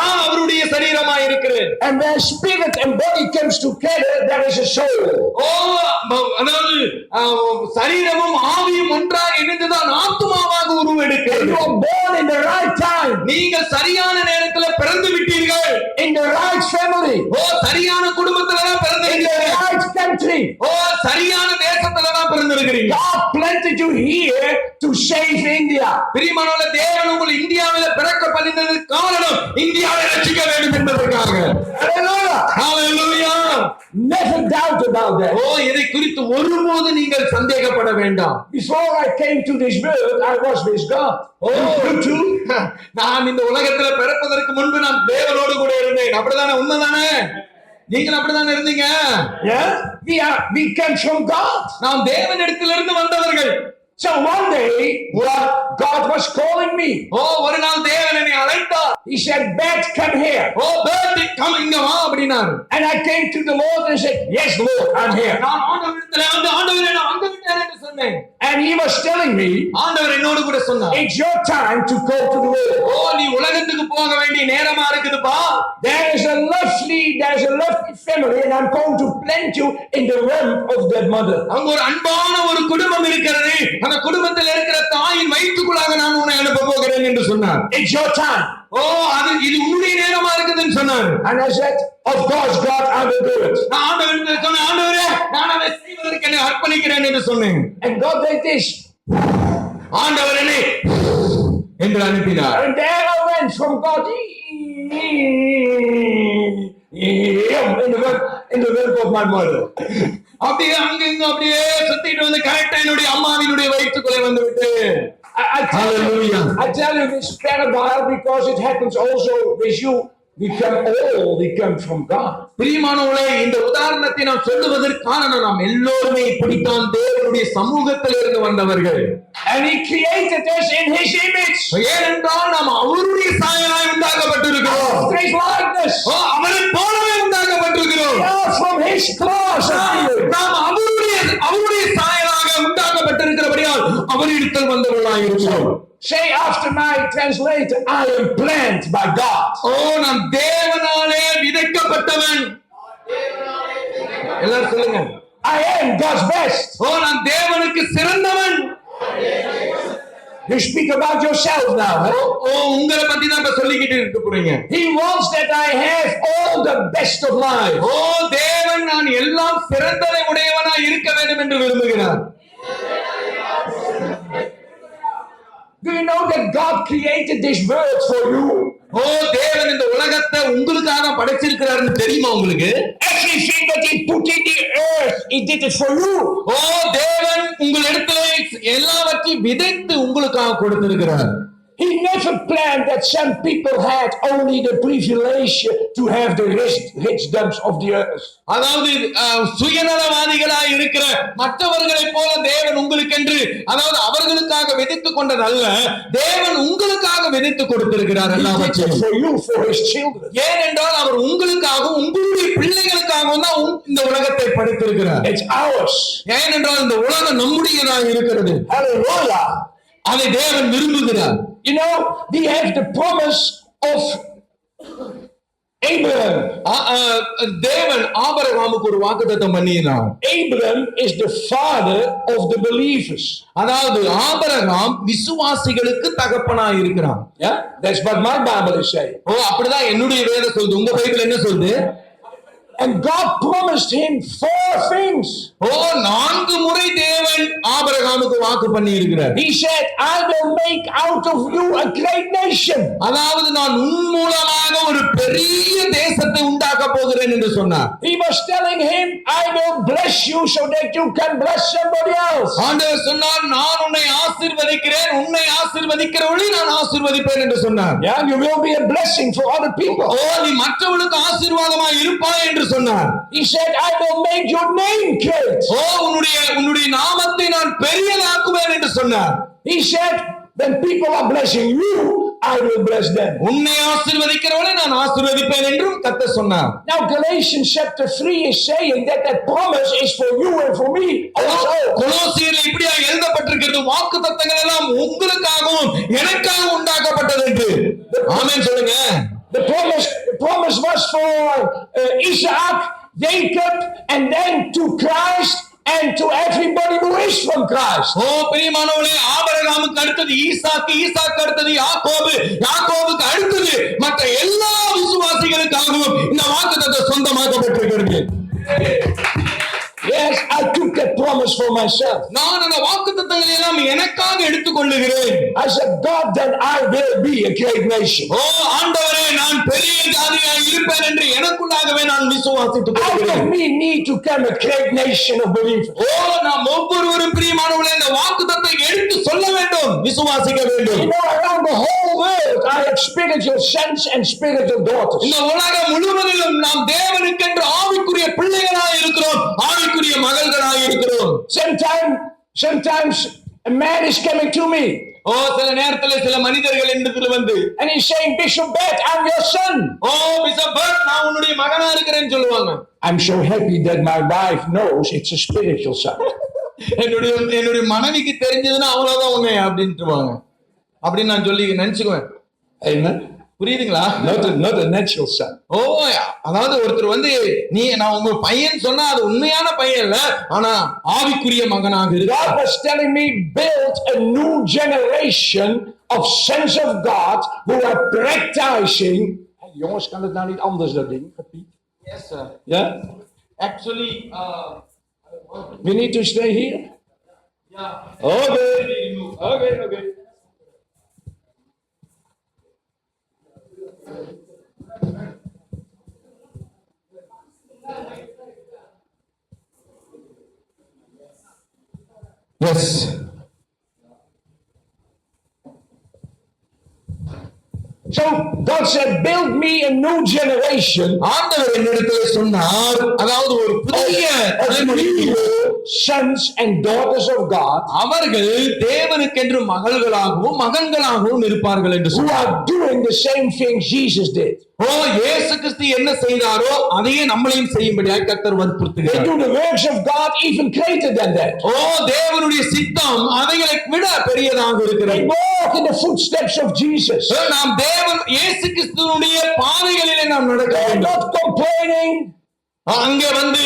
Speaker 1: அவருடைய சரீரமாக இருக்கிறேன்.
Speaker 2: And when spirit and body comes together, there is a soul.
Speaker 1: ஓ அதாவது சரீரமும் ஆவியும் ஒன்றாக இணைந்துதான் ஆத்துமாவாக உருவெடுக்கிறது.
Speaker 2: You are born in the right time.
Speaker 1: நீங்கள் சரியான நேரத்தில் பிறந்து விட்டீர்கள்.
Speaker 2: In the right family.
Speaker 1: ஓ சரியான குடும்பத்துல தான் பிறந்திருக்கிறீர்கள்.
Speaker 2: In the right country.
Speaker 1: ஓ சரியான தேசத்துல தான் பிறந்திருக்கிறீங்க.
Speaker 2: God planted you here to save India.
Speaker 1: பிரியமானவர்களே, தேவன் உங்களை இந்தியாவிலே பிறக்க பண்ணினதற்கு காரணம் இந்தியாவை ரட்சிக்க வேண்டும் என்பதற்காக.
Speaker 2: Hallelujah.
Speaker 1: Hallelujah.
Speaker 2: Never doubt about that.
Speaker 1: ஓ இதை குறித்து ஒருபோது நீங்கள் சந்தேகப்பட வேண்டாம்.
Speaker 2: Before I came to this world, I was with God.
Speaker 1: ஓ நான் இந்த உலகத்துல பிறப்பதற்கு முன்பு நான் தேவனோடு கூட இருந்தேன். அப்படிதானே? உண்மைதானே? நீங்கள் அப்படிதானே இருந்தீங்க?
Speaker 2: Yeah. We came from God.
Speaker 1: நாம் தேவனிடத்திலிருந்து வந்தவர்கள்.
Speaker 2: So one day, God was calling me.
Speaker 1: ஓ ஒரு நாள் தேவன் என்னை அழைத்தார்.
Speaker 2: He said, "Bert, come here."
Speaker 1: O Bert, come இங்க வா அப்படினாரு.
Speaker 2: And I came to the Lord and said, "Yes, Lord, I'm here."
Speaker 1: நான் ஆண்டவரிடத்திலே ஆண்டவரே நான் வந்து விட்டேன் என்று சொன்னேன்.
Speaker 2: And he was telling me,
Speaker 1: ஆண்டவர் என்னோடு கூட சொன்னார்,
Speaker 2: "It's your time to go to the world."
Speaker 1: ஓ நீ உலகத்துக்கு போக வேண்டிய நேரமா இருக்குதுப்பா.
Speaker 2: There's a lovely family and I'm going to plant you in the womb of that mother.
Speaker 1: அங்க ஒரு அன்பான ஒரு குடும்பம் இருக்கிறது. அந்த குடும்பத்தில் இருக்கிற தாயின் வயிற்றுக்குள்ளாக நான் உன்னை அனுப்ப போகிறேன் என்று சொன்னார்.
Speaker 2: It's your time.
Speaker 1: ஓ இது உன்னுடைய நேரமா இருக்குதுன்னு சொன்னார்.
Speaker 2: And I said, "Of course, God, I will do it."
Speaker 1: நான் ஆண்டவரிடத்தில் சொன்னேன், ஆண்டவரே நான் அதை செய்வதற்கு என்னை அர்ப்பணிக்கிறேன் என்று சொன்னேன்.
Speaker 2: And God did this.
Speaker 1: ஆண்டவர் என்னை என்று அனுப்பினார்.
Speaker 2: And there I went from God in the womb of my mother.
Speaker 1: அப்படியே அங்க அப்படியே சுத்திட்டு வந்து கரெக்டா என்னுடைய அம்மாவினுடைய வயிற்றுக்குள்ளே வந்து விட்டு Hallelujah.
Speaker 2: I tell you this parable because it happens also with you. We come from God.
Speaker 1: பிரியமானவர்களே, இந்த உதாரணத்தை நான் சொல்லுவதற்கு காரணம் நாம் எல்லோருமே இப்படித்தான் தேவனுடைய சமூகத்தில் இருந்து வந்தவர்கள்.
Speaker 2: And he created us in his image.
Speaker 1: ஏனென்றால் நாம் அவருடைய சாயலாய் உண்டாக்கப்பட்டிருக்கிறோம்.
Speaker 2: After his likeness.
Speaker 1: அவரை போலவே உண்டாக்கப்பட்டிருக்கிறோம்.
Speaker 2: We are from his class.
Speaker 1: நாம் அவருடைய சாயலாக உண்டாக்கப்பட்டிருக்கிறபடியால் அவரிடத்தில் வந்தவர்களாய் இருக்கிறோம்.
Speaker 2: Say after my translator, I am planted by God.
Speaker 1: நான் தேவனாலே விதைக்கப்பட்டவன். எல்லாரும் சொல்லுங்க.
Speaker 2: I am God's best.
Speaker 1: நான் தேவனுக்கு சிறந்தவன்.
Speaker 2: You speak about yourself now.
Speaker 1: உங்களை பத்தி தான் இப்ப சொல்லிக்கிட்டு இருக்க போறீங்க.
Speaker 2: He wants that I have all the best of life.
Speaker 1: தேவன் நான் எல்லாம் சிறந்ததை உடையவனா இருக்க வேண்டும் என்று விரும்புகிறார்.
Speaker 2: Do you know that God created this world for you?
Speaker 1: தேவன் இந்த உலகத்தை உங்களுக்காக படைச்சிருக்கிறாருன்னு தெரியுமா உங்களுக்கு?
Speaker 2: Everything that he put in the earth, he did it for you.
Speaker 1: தேவன் உங்களிடத்திலே எல்லாவற்றையும் விதைத்து உங்களுக்காக கொடுத்திருக்கிறார்.
Speaker 2: He never planned that some people had only the privilege to have the richdoms of the earth.
Speaker 1: அதாவது சுயநலவாதிகளாய் இருக்கிற மற்றவர்களை போல தேவன் உங்களுக்கென்று, அதாவது அவர்களுக்காக விதைத்துக் கொண்டதல்ல, தேவன் உங்களுக்காக விதைத்து கொடுத்திருக்கிறார் எல்லாவற்றையும்.
Speaker 2: For you, for his children.
Speaker 1: ஏனென்றால் அவர் உங்களுக்காகவும் உங்களுடைய பிள்ளைகளுக்காகவும் தான் இந்த உலகத்தை படைத்திருக்கிறார்.
Speaker 2: It's ours.
Speaker 1: ஏனென்றால் இந்த உலகம் நம்முடையதாக இருக்கிறது.
Speaker 2: Hallelujah.
Speaker 1: அதை தேவன் விரும்புகிறார்.
Speaker 2: You know, we have the promise of Abraham.
Speaker 1: தேவன் ஆபிரகாமுக்கு ஒரு வாக்குத்தத்தம் பண்ணினார்.
Speaker 2: Abraham is the father of the believers.
Speaker 1: அதாவது ஆபிரகாம் விசுவாசிகளுக்கு தகப்பனாய் இருக்கிறான்.
Speaker 2: Yeah, that's what my Bible is saying.
Speaker 1: அப்படிதான் என்னுடைய வேதம் சொல்லுது. உங்க பைபிள் என்ன சொல்லுது?
Speaker 2: And God promised him 4 things.
Speaker 1: 4 முறை தேவன் ஆபிரகாமுக்கு வாக்கு பண்ணி இருக்கிறார்.
Speaker 2: He said, I will make out of you a great nation.
Speaker 1: அதாவது நான் உன் மூலமாக ஒரு பெரிய தேசத்தை உண்டாக்க போகிறேன் என்று சொன்னார்.
Speaker 2: He was telling him, I will bless you so that you can bless somebody else.
Speaker 1: ஆண்டவர் சொன்னார், நான் உன்னை ஆசீர்வதிக்கிறேன், உன்னை ஆசீர்வதிக்கிறவளை நான் ஆசீர்வதிப்பேன் என்று சொன்னார்.
Speaker 2: Yeah, you will be a blessing for other people.
Speaker 1: நீ மற்றவர்களுக்கு ஆசீர்வாதமாய் இருப்பாய் என்று சொன்னார்.
Speaker 2: He said, I will make your name great.
Speaker 1: உன்னுடைய நாமத்தை நான் பெரியதாக்குவேன் என்று சொன்னார்.
Speaker 2: He said, when people are blessing you, I will bless them.
Speaker 1: உன்னை ஆசீர்வதிக்கிறவனை நான் ஆசீர்வதிப்பேன் என்றும் கர்த்தர் சொன்னார்.
Speaker 2: Now Galatians chapter 3 is saying that promise is for you and for me also.
Speaker 1: கொலோசியரில் இப்படியா எழுதப்பட்டிருக்கிறது, வாக்குத்தத்தங்கள் எல்லாம் உங்களுக்காகவும் எனக்காகவும் உண்டாக்கப்பட்டது என்று. ஆமென் சொல்லுங்க.
Speaker 2: The promise was for Isaac, Jacob, and then to Christ and to everybody who is from Christ.
Speaker 1: பிரியமானவர்களே, ஆபிரகாமுக்கு அடுத்தது ஈசாக்கு, ஈசாக்கு அடுத்தது யாக்கோபு, யாக்கோபுக்கு அடுத்தது மற்ற எல்லா விசுவாசிகளுக்காகவும் இந்த வாக்குத்தத்தம் சொந்தமாக்கப்பட்டிருக்கிறது.
Speaker 2: Yes, I took that promise for myself.
Speaker 1: நான் அந்த வாக்குத்தத்தங்களை எல்லாம் எனக்காக எடுத்துக்கொள்ளுகிறேன்.
Speaker 2: I said, God, then I will be a great nation.
Speaker 1: ஆண்டவரே, நான் பெரிய ஜாதியாய் இருப்பேன் என்று எனக்குள்ளாகவே நான் விசுவாசித்துக் கொள்கிறேன்.
Speaker 2: Out of me need to come a great nation of believers.
Speaker 1: நாம் ஒவ்வொருவரும் பிரியமானவர்களே இந்த வாக்குத்தத்தத்தை எடுத்து சொல்ல வேண்டும், விசுவாசிக்க வேண்டும்.
Speaker 2: You know, around the whole world I have spiritual sons and spiritual daughters.
Speaker 1: இந்த உலகம் முழுவதிலும் நாம் தேவனுக்கென்று ஆவிக்குரிய பிள்ளைகளாய் இருக்கிறோம், ஆவிக்குரிய மகள்களாய் இருக்கிறோம்.
Speaker 2: Sometimes a man is coming to me.
Speaker 1: சில நேரத்தில் சில மனிதர்கள் என்னிடத்தில் வந்து,
Speaker 2: and he's saying, Bishop Bert, I'm your son.
Speaker 1: Bishop Bert, நான் உன்னுடைய மகனா இருக்கிறேன்னு சொல்லுவாங்க.
Speaker 2: I'm so happy that my wife knows it's a spiritual son.
Speaker 1: என்னுடைய மனைவிக்கு தெரிஞ்சதுன்னா அவ்வளவுதான் உண்மை அப்படின்ட்டுவாங்க. அப்படின்னு நான் சொல்லி நினைச்சுக்குவேன்.
Speaker 2: Amen.
Speaker 1: புரியுதுங்களா?
Speaker 2: Not a natural son.
Speaker 1: அதாவது ஒருத்தர் வந்து நான் உங்க பையன் சொன்னா அது உண்மையான பையன் இல்ல, ஆனா ஆவிக்குரிய மகனாக இருக்கு.
Speaker 2: God was telling me, build a new generation of sons of God who are practicing. Jongens, kan het nou niet anders dat ding?
Speaker 1: Yes, sir.
Speaker 2: Yeah?
Speaker 1: Actually,
Speaker 2: we need to stay here?
Speaker 1: Yeah.
Speaker 2: Okay.
Speaker 1: Yes.
Speaker 2: God said, build me a new generation
Speaker 1: ஆண்டவர் என்னிடத்திலே சொன்னார், அதாவது ஒரு புதிய தலைமுறைக்கு
Speaker 2: real sons and daughters of God
Speaker 1: அவர்கள் தேவனுக்கென்று மகள்களாகவும் மகன்களாகவும் இருப்பார்கள் என்று
Speaker 2: who
Speaker 1: சொன்னார்.
Speaker 2: are doing the same thing Jesus did.
Speaker 1: ஓ, இயேசு கிறிஸ்து என்ன செய்தாரோ அதையே நம்மளையும் செய்யும்படியாய் கர்த்தர்
Speaker 2: They
Speaker 1: வற்புறுத்துகிறார்.
Speaker 2: do the works of God even greater than that.
Speaker 1: ஓ, தேவனுடைய சித்தம் அவைகளை விட பெரியதாக
Speaker 2: They
Speaker 1: இருக்கிறது.
Speaker 2: walk in the footsteps of Jesus.
Speaker 1: நாம் தேவன் இயேசு கிறிஸ்துவினுடைய பாதைகளிலே நாம் நடக்க
Speaker 2: They are
Speaker 1: வேண்டும்.
Speaker 2: not complaining.
Speaker 1: அங்கே வந்து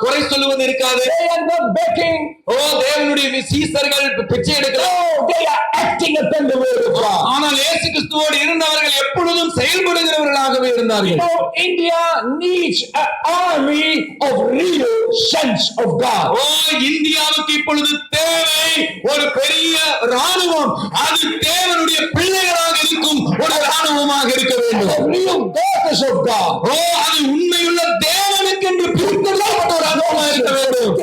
Speaker 1: குறை சொல்லுவது இருக்காது.
Speaker 2: They are not begging.
Speaker 1: ஓ, தேவனுடைய சீசர்கள் பிச்சை எடுக்கிறார்.
Speaker 2: No, they are acting upon the word of God.
Speaker 1: ஆனால் இயேசு கிறிஸ்துவோடு இருந்தவர்கள் எப்பொழுதும் செயல்படுகிறவர்களாகவே
Speaker 2: You
Speaker 1: இருந்தார்கள்.
Speaker 2: know, India needs an army of real sons of God.
Speaker 1: ஓ, இந்தியாவுக்கு இப்பொழுது தேவை ஒரு பெரிய ராணுவம். அது தேவனுடைய பிள்ளைகளாக இருக்கும் ஒரு ராணுவமாக இருக்க வேண்டும்.
Speaker 2: Of real daughters of God.
Speaker 1: ஓ, அது உண்மையுள்ள தேவனுக்கென்று பிரித்தெடுக்கப்பட்ட ஒரு ராணுவமாக இருக்க வேண்டும்.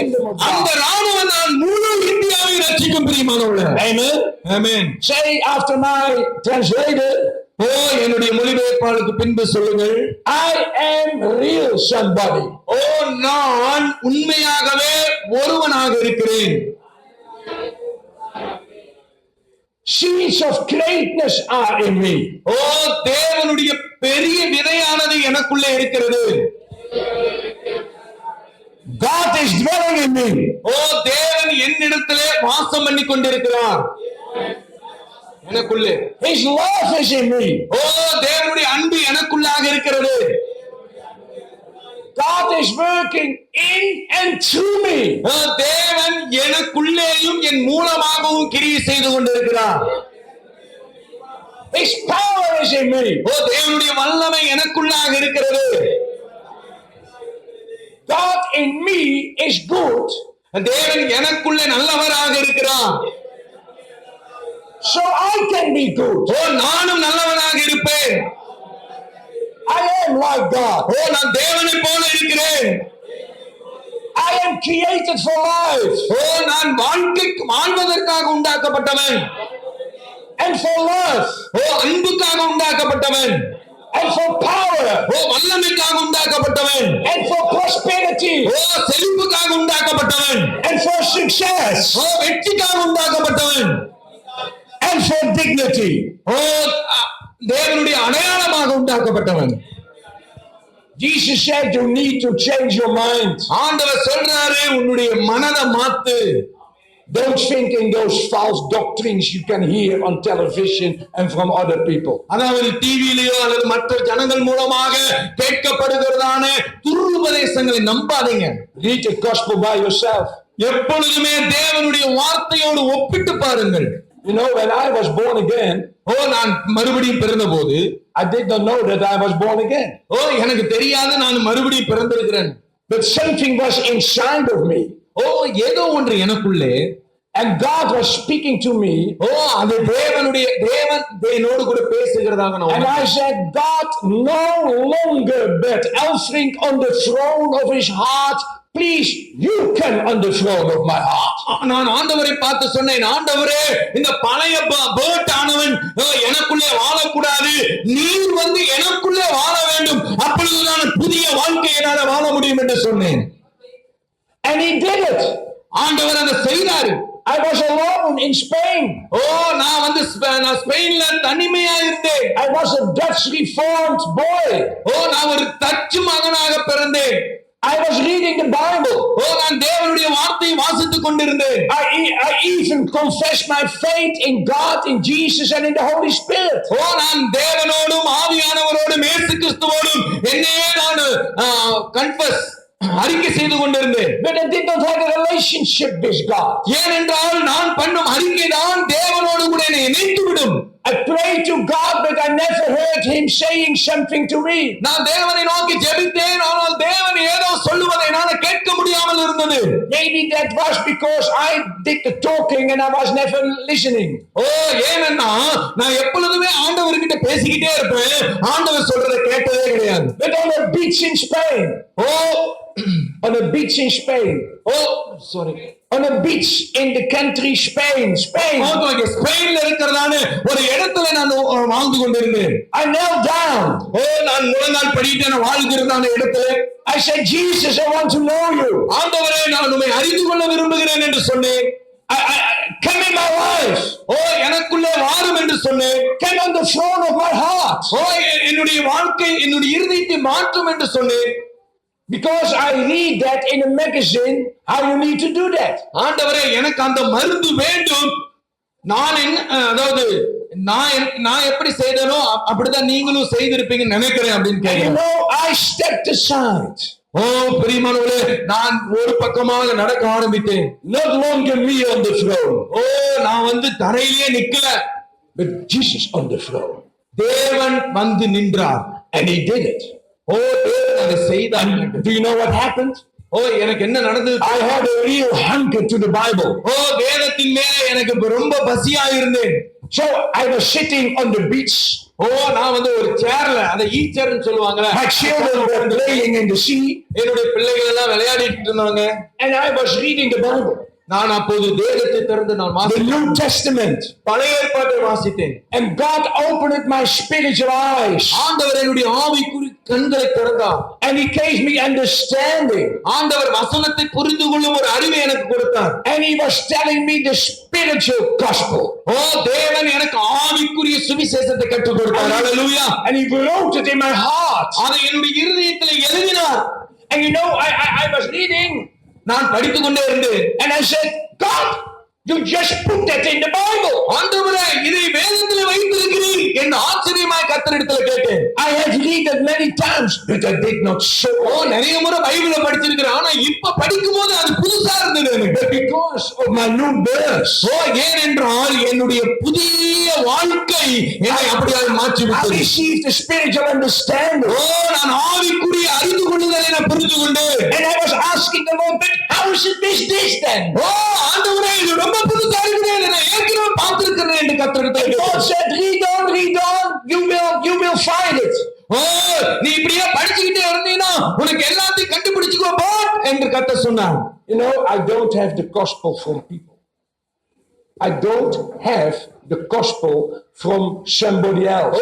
Speaker 1: அந்த ராணுவம் தான் முழு இந்தியாவை ரட்சிக்கும் பிரியமானவர்களே.
Speaker 2: Amen.
Speaker 1: Amen.
Speaker 2: Say after my translator,
Speaker 1: ஓ, என்னுடைய மொழிபெயர்ப்பாளருக்கு பின்பு சொல்லுங்கள்.
Speaker 2: I am real somebody.
Speaker 1: ஓ, நான் உண்மையாகவே ஒருவனாக இருக்கிறேன்.
Speaker 2: Seeds of greatness are in me.
Speaker 1: ஓ, தேவனுடைய பெரிய விதையானது எனக்குள்ளே இருக்கிறது.
Speaker 2: God is dwelling in me.
Speaker 1: ஓ, தேவன் என்னிடத்திலே வாசம் பண்ணி கொண்டிருக்கிறார். எனக்குள்ளே.
Speaker 2: His love is in me.
Speaker 1: ஓ, தேவனுடைய அன்பு எனக்குள்ளாக இருக்கிறது.
Speaker 2: God is working in and through me.
Speaker 1: ஓ, தேவன் எனக்குள்ளேயும் என் மூலமாகவும் கிரியை செய்து கொண்டிருக்கிறார்.
Speaker 2: His power is in me.
Speaker 1: ஓ, தேவனுடைய வல்லமை எனக்குள்ளாக இருக்கிறது.
Speaker 2: God in me is good.
Speaker 1: தேவன் எனக்குள்ளே நல்லவராக இருக்கிறார்.
Speaker 2: So I can be good.
Speaker 1: ஓ, நானும் நல்லவனாக இருப்பேன்.
Speaker 2: I am like God.
Speaker 1: ஓ, நான் தேவனை போல இருக்கிறேன்.
Speaker 2: I am created for life
Speaker 1: ஓ, நான் வாழ்வதற்காக உண்டாக்கப்பட்டவன்.
Speaker 2: and for love
Speaker 1: ஓ, அன்புக்காக உண்டாக்கப்பட்டவன்.
Speaker 2: and for power
Speaker 1: O, வல்லமைக்காக உண்டாக்கப்பட்டவன்.
Speaker 2: and for prosperity
Speaker 1: O, செழிப்புக்காக உண்டாக்கப்பட்டவன்.
Speaker 2: and for success
Speaker 1: ஓ, வெற்றிக்காக உண்டாக்கப்பட்டவன்.
Speaker 2: and for dignity.
Speaker 1: ஓ, தேவனுடைய அடையாளமாக உண்டாக்கப்பட்டவன்.
Speaker 2: Jesus said you need to change your mind.
Speaker 1: ஆண்டவர் சொல்றாரு, உன்னுடைய மனதை மாத்து.
Speaker 2: Don't think in those false doctrines you can hear on television and from other people.
Speaker 1: அதாவது டிவியிலேயோ அல்லது மற்ற ஜனங்கள் மூலமாக கேட்கப்படுகிறதான துருபதேசங்களை நம்பாதீங்க.
Speaker 2: Read the gospel by yourself.
Speaker 1: எப்பொழுதுமே தேவனுடைய வார்த்தையோடு ஒப்பிட்டு பாருங்கள்.
Speaker 2: You know, when I was born again,
Speaker 1: ஓ, நான் மறுபடியும் பிறந்தபோது
Speaker 2: I did not know that I was born again.
Speaker 1: ஓ, எனக்கு தெரியாது நான் மறுபடியும் பிறந்திருக்கிறேன்.
Speaker 2: But something was inside of me.
Speaker 1: ஓ, ஏதோ ஒன்று எனக்குள்ளே.
Speaker 2: And God was speaking to me.
Speaker 1: ஓ, அது தேவன் என்னோடு கூட பேசுகிறதாக நான்
Speaker 2: And I said, God, no longer but Elfrink on the throne of his heart. Please, you come on the throne of my heart.
Speaker 1: நான் ஆண்டவரை பார்த்து சொன்னேன், ஆண்டவரே, இந்த பழைய பேர்ட் ஆனவன் எனக்குள்ளே வாழக்கூடாது. நீர் வந்து எனக்குள்ளே வாழ வேண்டும். அப்பொழுது நான் புதிய வாழ்க்கையை என்னால் வாழ முடியும் என்று சொன்னேன்.
Speaker 2: And he did it.
Speaker 1: ஆண்டவர் அதை செய்தாரு.
Speaker 2: I was alone in Spain.
Speaker 1: ஓ, நான் வந்து ஸ்பெயின்ல தனிமையா இருந்தேன்.
Speaker 2: I was a Dutch reformed boy.
Speaker 1: ஓ, நான் ஒரு டச்சு மகனாக பிறந்தேன்.
Speaker 2: I was reading the Bible.
Speaker 1: ஓ, நான் தேவனுடைய வார்த்தையை வாசித்துக் கொண்டிருந்தேன்.
Speaker 2: I even confessed my faith in God, in Jesus and in the Holy Spirit.
Speaker 1: ஓ, நான் தேவனோடும் ஆவியானவரோடும் இயேசு கிறிஸ்துவோடும் என்னையே நான் கன்ஃபஸ் அறிக்கை செய்து கொண்டிருந்தேன்.
Speaker 2: But I did not have a relationship with God.
Speaker 1: ஏனென்றால் நான் பண்ணும் அறிக்கை தான் தேவனோடு கூட என்னை இணைத்து விடும்.
Speaker 2: I prayed to God, but I never heard him saying something to me.
Speaker 1: நான் தேவனை நோக்கி ஜெபித்தேன், ஆனால் தேவன் ஏதோ சொல்லுவதை என்னால் கேட்க முடியாமல் இருந்தது.
Speaker 2: Maybe that was because I did the talking and I was never listening.
Speaker 1: ஓ, ஏனென்னா நான் எப்பொழுதுமே ஆண்டவர்கிட்ட பேசிக்கிட்டே இருப்பேன், ஆண்டவர் சொல்றதை கேட்டதே கிடையாது.
Speaker 2: But on a beach in Spain.
Speaker 1: O,
Speaker 2: On a beach in Spain.
Speaker 1: O, sorry.
Speaker 2: on a beach in the country Spain.
Speaker 1: ஸ்பெயின்ல இருக்கிறதான ஒரு இடத்துல நான் வாழ்ந்து கொண்டிருந்தேன்.
Speaker 2: I knelt down.
Speaker 1: நான் முழங்கால் படியிட்டு நான் வாழ்கிறதான இடத்துல
Speaker 2: I said, Jesus, I want to know you.
Speaker 1: ஆண்டவரே நான் உம்மை அறிந்து கொள்ள விரும்புகிறேன் என்று சொன்னேன்.
Speaker 2: Come in my life.
Speaker 1: எனக்குள்ளே வாரும் என்று சொன்னேன்.
Speaker 2: Come on the throne of my heart.
Speaker 1: என்னுடைய வாழ்க்கை என்னுடைய இருதயத்தை மாற்றும் என்று சொன்னேன்.
Speaker 2: Because I read that in a magazine how you need to do that.
Speaker 1: ஆண்டவரே எனக்கு அந்த மருந்து வேண்டும். அதாவது நான் எப்படி செய்தனோ அப்படிதான் நீங்களும் செய்திருப்பீங்கன்னு நினைக்கிறேன் அப்படின்னு கேட்கிறேன்.
Speaker 2: I stepped aside.
Speaker 1: பிரியமானவர்களே நான் ஒரு பக்கமாக நடக்க ஆரம்பித்தேன்.
Speaker 2: Not longer me on the throne.
Speaker 1: நான் தரையிலே நிக்கல.
Speaker 2: But Jesus on the throne.
Speaker 1: தேவன் வந்து நின்றார்.
Speaker 2: And he did it.
Speaker 1: தேவன் அதை செய்தார்.
Speaker 2: Do you know what happened?
Speaker 1: எனக்கு என்ன நடந்தது?
Speaker 2: I had a real hunger to the Bible.
Speaker 1: வேதத்தின் மேலே எனக்கு ரொம்ப பசியா இருந்தேன்.
Speaker 2: So I was sitting on the beach.
Speaker 1: நான் ஒரு சேர்ல, அத ஈச்சர்னு சொல்லுவாங்க.
Speaker 2: My children were playing in the sea.
Speaker 1: என்னுடைய பிள்ளைகள் எல்லாம் விளையாடிட்டு இருந்தாங்க.
Speaker 2: And I was reading the Bible.
Speaker 1: நான் அப்போது வேதத்தை திறந்து நான்
Speaker 2: The New Testament.
Speaker 1: பழைய ஏற்பாட்டை வாசித்தேன்.
Speaker 2: And God opened my spiritual eyes.
Speaker 1: ஆண்டவர் என்னுடைய ஆவிக்குரிய கண்களை திறந்தார்.
Speaker 2: And he gave me understanding.
Speaker 1: ஆண்டவர் வசனத்தை புரிந்து கொள்ளும் ஒரு அறிவை எனக்கு கொடுத்தார்.
Speaker 2: And he was telling me the spiritual gospel.
Speaker 1: தேவன் எனக்கு ஆவிக்குரிய சுவிசேஷத்தை கற்றுக் கொடுத்தார். ஹalleluya.
Speaker 2: And he wrote it in my heart.
Speaker 1: அதை என்னுடைய இருதயத்தில் எழுதினார்.
Speaker 2: And I was reading.
Speaker 1: நான் படித்துக் கொண்டே இருந்தேன்.
Speaker 2: And I said, God, you just put that in the Bible.
Speaker 1: ஆண்டவரே இதை வேதத்தில் வைத்திருக்கிறீர் என்று ஆச்சரியமாய் கர்த்தரிடத்தில் கேட்டேன்.
Speaker 2: I have read it many times, but I did not show.
Speaker 1: நிறைய முறை பைபிளை படிச்சிருக்கிறேன். ஆனா இப்ப படிக்கும்போது அது புதுசா இருந்தது எனக்கு.
Speaker 2: Because of my new birth.
Speaker 1: ஏனென்றால் என்னுடைய புதிய வாழ்க்கை என்னை அப்படியே மாற்றி விட்டது.
Speaker 2: I received the spiritual understanding.
Speaker 1: நான் ஆவிக்குரிய அறிந்து கொள்ளுதலை நான் புரிந்து கொண்டேன்.
Speaker 2: And I was asking the Lord, but how is it this then?
Speaker 1: ஆண்டவரே இது ரொம்ப புதுசா இருக்குது. நான் ஏற்கனவே பார்த்திருக்கிறேன் என்று கர்த்தரிடத்தில்
Speaker 2: God said, read on, you will find it.
Speaker 1: நீ இப்படியே படிச்சுக்கிட்டே இருந்தீனா உனக்கு எல்லாத்தையும் கண்டுபிடிச்சுக்கோ போ என்று கர்த்தர் சொன்னார்.
Speaker 2: I don't have the gospel from people. I don't have the gospel from somebody else.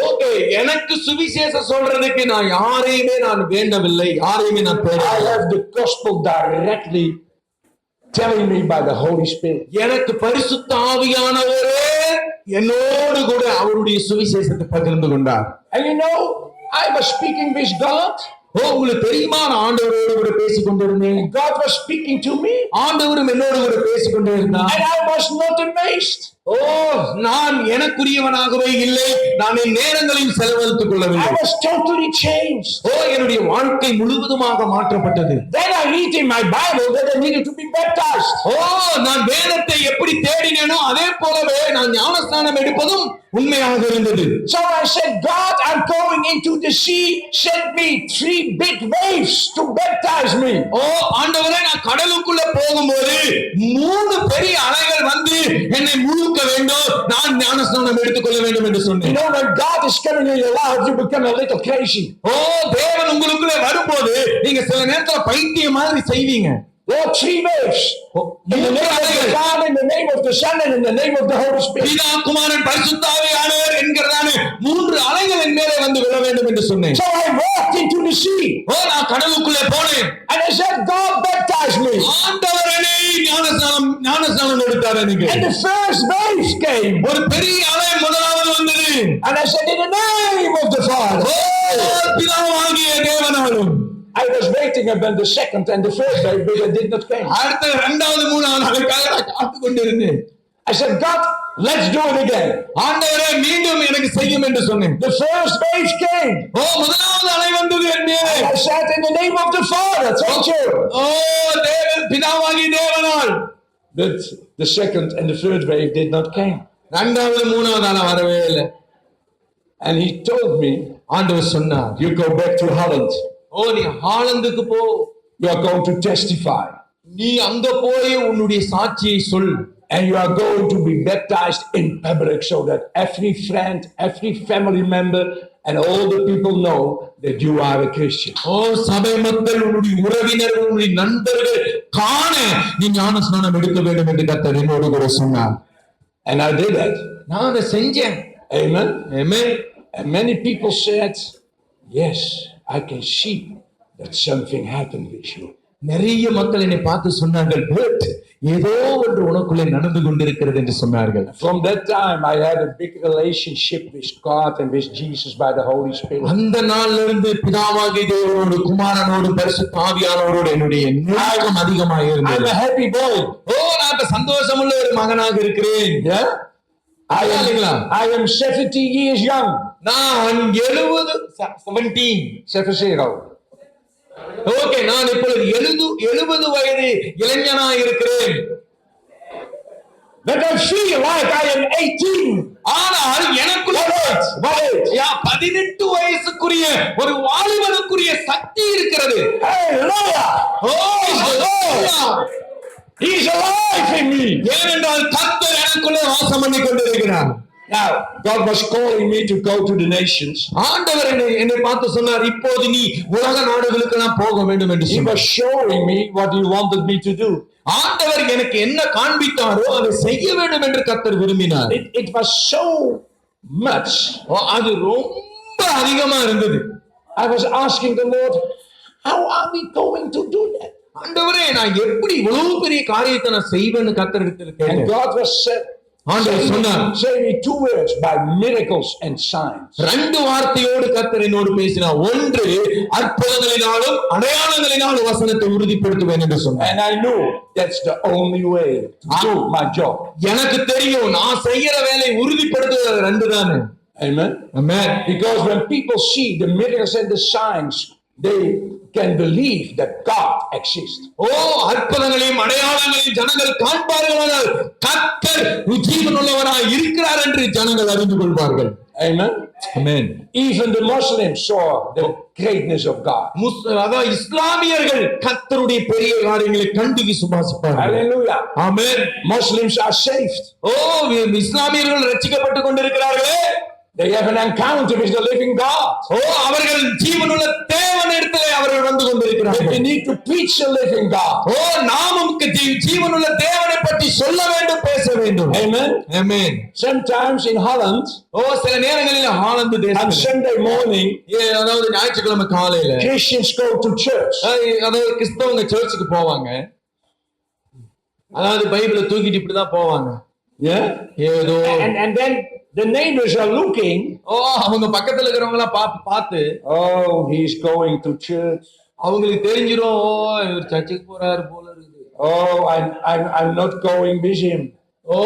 Speaker 1: எனக்கு சுவிசேஷம் சொல்றதுக்கு நான் யாரையுமே நான் வேண்டவில்லை. யாரையுமே நான் தேடவில்லை.
Speaker 2: I have the gospel directly telling me by the Holy Spirit.
Speaker 1: எனக்கு பரிசுத்த ஆவியானவரே என்னோடு கூட அவருடைய சுவிசேஷத்தை பகிர்ந்து கொண்டார்.
Speaker 2: And I was speaking with God.
Speaker 1: உங்களுக்கு தெரியுமா நான் ஆண்டவரோடு கூட பேசிக் கொண்டிருந்தேன்.
Speaker 2: God was speaking to me.
Speaker 1: ஆண்டவரும் என்னோடு கூட பேசிக் கொண்டே இருந்தார்.
Speaker 2: And I was not amazed.
Speaker 1: நான் எனக்குரியவனாகவே இல்லை. நான் என் நேரங்களில் செலவழித்துக் கொள்ளவில்லை.
Speaker 2: I was totally changed.
Speaker 1: என்னுடைய வாழ்க்கை முழுவதுமாக மாற்றப்பட்டது.
Speaker 2: Then I read in my Bible that I needed to be baptized.
Speaker 1: நான் வேதத்தை எப்படி தேடினேனோ அதே போலவே நான் ஞானஸ்நானம் எடுப்பதும் உண்மையாக இருந்தது.
Speaker 2: So I said, God, I'm going into the sea. Send me 3 big waves to baptize me.
Speaker 1: ஆண்டவரே நான் கடலுக்குள்ள போகும்போது 3 பெரிய அலைகள் வந்து என்னை முழுக்க வேண்டும். நான் ஞானஸ்நானம் எடுத்துக்கொள்ள வேண்டும் என்று சொன்னேன்.
Speaker 2: When God is coming in your life, you become a little crazy.
Speaker 1: தேவன் உங்களுக்குள்ள வரும்போது நீங்க சில நேரத்துல பைத்தியம் மாதிரி செய்வீங்க.
Speaker 2: 3 waves. In the name of the Father, in the name of the Son, and in the name of the Holy Spirit.
Speaker 1: பிதா குமாரன் பரிசுத்த ஆவியானவர் என்கிறதான 3 அலைகள் என் மேலே வந்து விழ வேண்டும் என்று சொன்னேன்.
Speaker 2: So I walked into the sea.
Speaker 1: நான் கடலுக்குள்ளே போனேன்.
Speaker 2: And I said, God baptize me.
Speaker 1: ஆண்டவர் என்னை ஞானஸ்நானம் எடுத்தார் எனக்கு.
Speaker 2: And the first wave came.
Speaker 1: ஒரு பெரிய அலை முதலாவது வந்தது.
Speaker 2: And I said, in the name of the Father.
Speaker 1: பிதாவாகிய தேவனாலும்.
Speaker 2: I was waiting upon the second and the first wave, but it did not come.
Speaker 1: அடுத்த இரண்டாவது மூணாவது அலைக்காக நான் காத்துக் கொண்டிருந்தேன்.
Speaker 2: I said, God, let's do it again.
Speaker 1: ஆண்டவரே மீண்டும் எனக்கு செய்யும் என்று சொன்னேன்.
Speaker 2: The first wave came.
Speaker 1: முதலாவது அலை வந்தது என் மேலே.
Speaker 2: I said, in the name of the Father. Thank you.
Speaker 1: தேவன் பிதாவாகிய தேவனால்.
Speaker 2: But the second and the third wave did not come.
Speaker 1: இரண்டாவது மூணாவது அலை வரவே இல்லை.
Speaker 2: And he told me,
Speaker 1: ஆண்டவர் சொன்னார்,
Speaker 2: you go back to Holland.
Speaker 1: நீ ஹாலந்துக்கு போ.
Speaker 2: You are going to testify.
Speaker 1: நீ அங்க போய் உன்னுடைய சாட்சியை சொல்.
Speaker 2: And you are going to be baptized in public so that every friend, every family member, and all the people know that you are a Christian.
Speaker 1: ஓ சபை மக்கள், உன்னுடைய உறவினர்கள், உன்னுடைய நண்பர்கள் காண நீ ஞானஸ்நானம் எடுக்க வேண்டும் என்று கர்த்தர் என்னோடு கூட சொன்னார்.
Speaker 2: And I did that.
Speaker 1: நான் அதை செஞ்சேன்.
Speaker 2: Amen.
Speaker 1: Amen.
Speaker 2: And many people said, yes, I can see that something happened with you.
Speaker 1: நிறைய மக்கள் என்னை பார்த்து சொன்னார்கள், பட் ஏதோ ஒன்று உனக்குள்ளே நடந்து கொண்டிருக்கிறது என்று சொன்னார்கள்.
Speaker 2: From that time, I had a big relationship with God and with Jesus by the Holy Spirit.
Speaker 1: அந்த நாள்ல இருந்து பிதாவாகிய தேவனோடு, குமாரனோடு, பரிசுத்த ஆவியானவரோடு என்னுடைய நெருக்கம் அதிகமாக
Speaker 2: I'm
Speaker 1: இருந்தது.
Speaker 2: a happy boy.
Speaker 1: ஓ நான் இப்ப சந்தோஷமுள்ள ஒரு மகனாக இருக்கிறேன்.
Speaker 2: Yeah? I am 70 years young.
Speaker 1: நான் 17
Speaker 2: 70.
Speaker 1: ஓகே, நான் இப்பொழுது 70 வயது இளைஞனா இருக்கிறேன்.
Speaker 2: But I feel like I am 18.
Speaker 1: ஆனால் எனக்குள்ள 18 வயசுக்குரிய ஒரு வாலிபனுக்குரிய சக்தி இருக்கிறது.
Speaker 2: Hallelujah!
Speaker 1: O hallelujah!
Speaker 2: He's alive in me.
Speaker 1: ஏனென்றால் கர்த்தர் எனக்குள்ளே வாசம் பண்ணி கொண்டிருக்கிறார்.
Speaker 2: Now, God was calling me to go to the nations.
Speaker 1: ஆண்டவர் என்னை பார்த்து சொன்னார், இப்போது நீ உலக நாடுகளுக்கெல்லாம் போக வேண்டும் என்று
Speaker 2: He
Speaker 1: சொன்னார்.
Speaker 2: was showing me what He wanted me to do.
Speaker 1: ஆண்டவர் எனக்கு என்ன காண்பித்தாரோ அதை செய்ய வேண்டும் என்று கர்த்தர் விரும்பினார்.
Speaker 2: It was so much.
Speaker 1: அது ரொம்ப அதிகமா இருந்தது.
Speaker 2: I was asking the Lord, how are we going to do that?
Speaker 1: ஆண்டவரே, நான் எப்படி இவ்வளவு பெரிய காரியத்தை நான் செய்வேன்னு கர்த்தரிடத்தில்
Speaker 2: And
Speaker 1: கேட்டேன்.
Speaker 2: God was
Speaker 1: ஆண்டவர் சொன்னார்,
Speaker 2: saying me 2 words, by miracles and signs.
Speaker 1: 2 வார்த்தையோடு கர்த்தர் என்னோடு பேசினார். ஒன்று, அற்புதங்களினாலும் அடையாளங்களினாலும் வசனத்தை உறுதிப்படுத்துவேன் என்று சொன்னார்.
Speaker 2: And I knew that's the only way to do my job.
Speaker 1: எனக்கு தெரியும், நான் செய்யற வேலை உறுதிப்படுத்துவது 2 தானே.
Speaker 2: Amen.
Speaker 1: Amen.
Speaker 2: Because when people see the miracles and the signs, they can believe that God exists.
Speaker 1: ஓ அற்புதங்களையும் அடையாளங்களையும் ஜனங்கள் காண்பார்களானால் கர்த்தர் ஜீவனுள்ளவராய் இருக்கிறார் என்று ஜனங்கள் அறிந்து கொள்வார்கள்.
Speaker 2: Amen.
Speaker 1: Amen.
Speaker 2: Even the Muslims saw the greatness of God.
Speaker 1: அதாவது இஸ்லாமியர்கள் கர்த்தருடைய பெரிய காரியங்களை கண்டு விசுவாசிப்பார்கள்.
Speaker 2: Hallelujah.
Speaker 1: Amen.
Speaker 2: Muslims are saved.
Speaker 1: ஓ இஸ்லாமியர்கள் ரட்சிக்கப்பட்டு கொண்டிருக்கிறார்களே.
Speaker 2: They have an encounter with the living God.
Speaker 1: ஓ அவர்கள் ஜீவனுள்ள தேவனிடத்திலே அவர்கள் வந்து கொண்டிருக்கிறார்கள்.
Speaker 2: They need to preach the living God.
Speaker 1: ஓ நாமும் ஜீவனுள்ள தேவனை பற்றி சொல்ல வேண்டும், பேச வேண்டும்.
Speaker 2: Amen.
Speaker 1: Amen.
Speaker 2: Sometimes in Holland,
Speaker 1: ஓ சில நேரங்களில் ஹாலந்து
Speaker 2: on
Speaker 1: தேசத்தில்
Speaker 2: Sunday morning,
Speaker 1: அதாவது ஞாயிற்றுக்கிழமை காலையில
Speaker 2: Christians go to church.
Speaker 1: அதாவது கிறிஸ்தவங்க சர்ச்சுக்கு போவாங்க. அதாவது பைபிளை தூக்கிட்டு இப்படிதான் போவாங்க.
Speaker 2: Yeah.
Speaker 1: ஏதோ
Speaker 2: And then the neighbors are looking.
Speaker 1: ஓ அவங்க பக்கத்துல இருக்கிறவங்க எல்லாம் பார்த்து
Speaker 2: Oh, he's going to church.
Speaker 1: அவங்களுக்கு தெரிஞ்சிரும், ஓ இவர் சர்ச்சுக்கு போறாரு போல இருக்குது.
Speaker 2: Oh, I'm not going with him.
Speaker 1: ஓ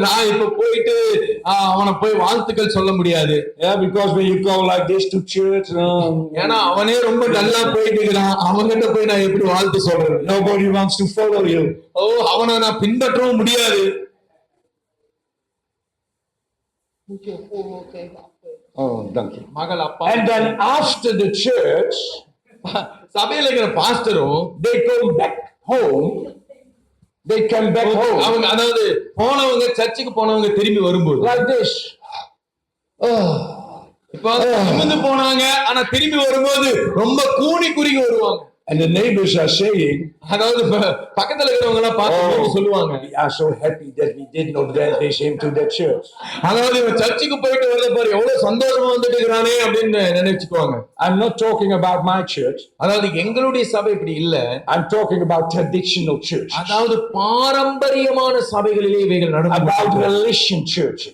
Speaker 1: நான் இப்ப போயிட்டு அவனை போய் வாழ்த்துக்கள் சொல்ல முடியாது.
Speaker 2: Yeah, because when you go like this to church,
Speaker 1: ஏன்னா அவனே ரொம்ப டல்லா போயிட்டு இருக்கிறான், அவன்கிட்ட போய் நான் எப்படி வாழ்த்து சொல்றது?
Speaker 2: nobody wants to follow you.
Speaker 1: ஓ அவனை நான் பின்பற்றவும் முடியாது.
Speaker 2: Oh, thank you.
Speaker 1: மகள் அப்பா
Speaker 2: And then after the church,
Speaker 1: சபையில இருக்கிற பாஸ்டரும்
Speaker 2: they come back home. They come back home
Speaker 1: அவங்க அதாவது போனவங்க சர்ச்சுக்கு போனவங்க திரும்பி வரும்போது
Speaker 2: like this.
Speaker 1: இப்ப நிமிர்ந்து போனாங்க, ஆனா திரும்பி வரும்போது ரொம்ப கூனி குறுகி வருவாங்க.
Speaker 2: And the neighbors are saying,
Speaker 1: அதாவது பக்கத்துல இருக்கிறவங்க எல்லாம் பார்த்து சொல்லுவாங்க,
Speaker 2: we are so happy that we did not get this into the church.
Speaker 1: அதாவது இவன் சர்ச்சுக்கு போயிட்டு வரத பாரு எவ்வளவு சந்தோஷமா வந்துட்டு இருக்கிறானே அப்படின்னு நினைச்சுக்குவாங்க.
Speaker 2: I'm not talking about my church.
Speaker 1: அதாவது எங்களுடைய சபை இப்படி இல்ல.
Speaker 2: I'm talking about traditional churches.
Speaker 1: அதாவது பாரம்பரியமான சபைகளிலே இவைகள் நடக்கும்.
Speaker 2: About religion churches.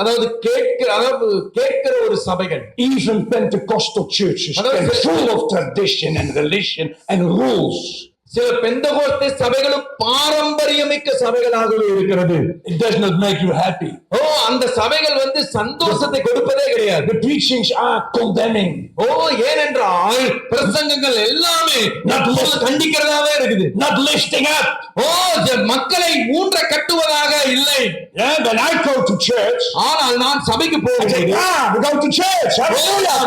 Speaker 1: அதாவது கேட்கிற ஒரு சபைகள்.
Speaker 2: Even Pentecostal churches are full of tradition and religion and rules.
Speaker 1: சில பெந்தகோஸ்தே சபைகளும் பாரம்பரியமிக்க சபைகளாகவே இருக்கிறது.
Speaker 2: It does not make you happy.
Speaker 1: ஓ அந்த சபைகள் சந்தோஷத்தை கொடுப்பதே கிடையாது.
Speaker 2: The preachings are condemning.
Speaker 1: ஓ ஏனென்றால் பிரசங்கங்கள் எல்லாமே கண்டிக்கிறதாவே இருக்குது.
Speaker 2: Not lifting up.
Speaker 1: ஓ மக்களை ஊன்ற கட்டுவதாக இல்லை.
Speaker 2: Yeah, when I go to church,
Speaker 1: ஆனால் நான் சபைக்கு போகிறேன்.
Speaker 2: we go to church. Hallelujah.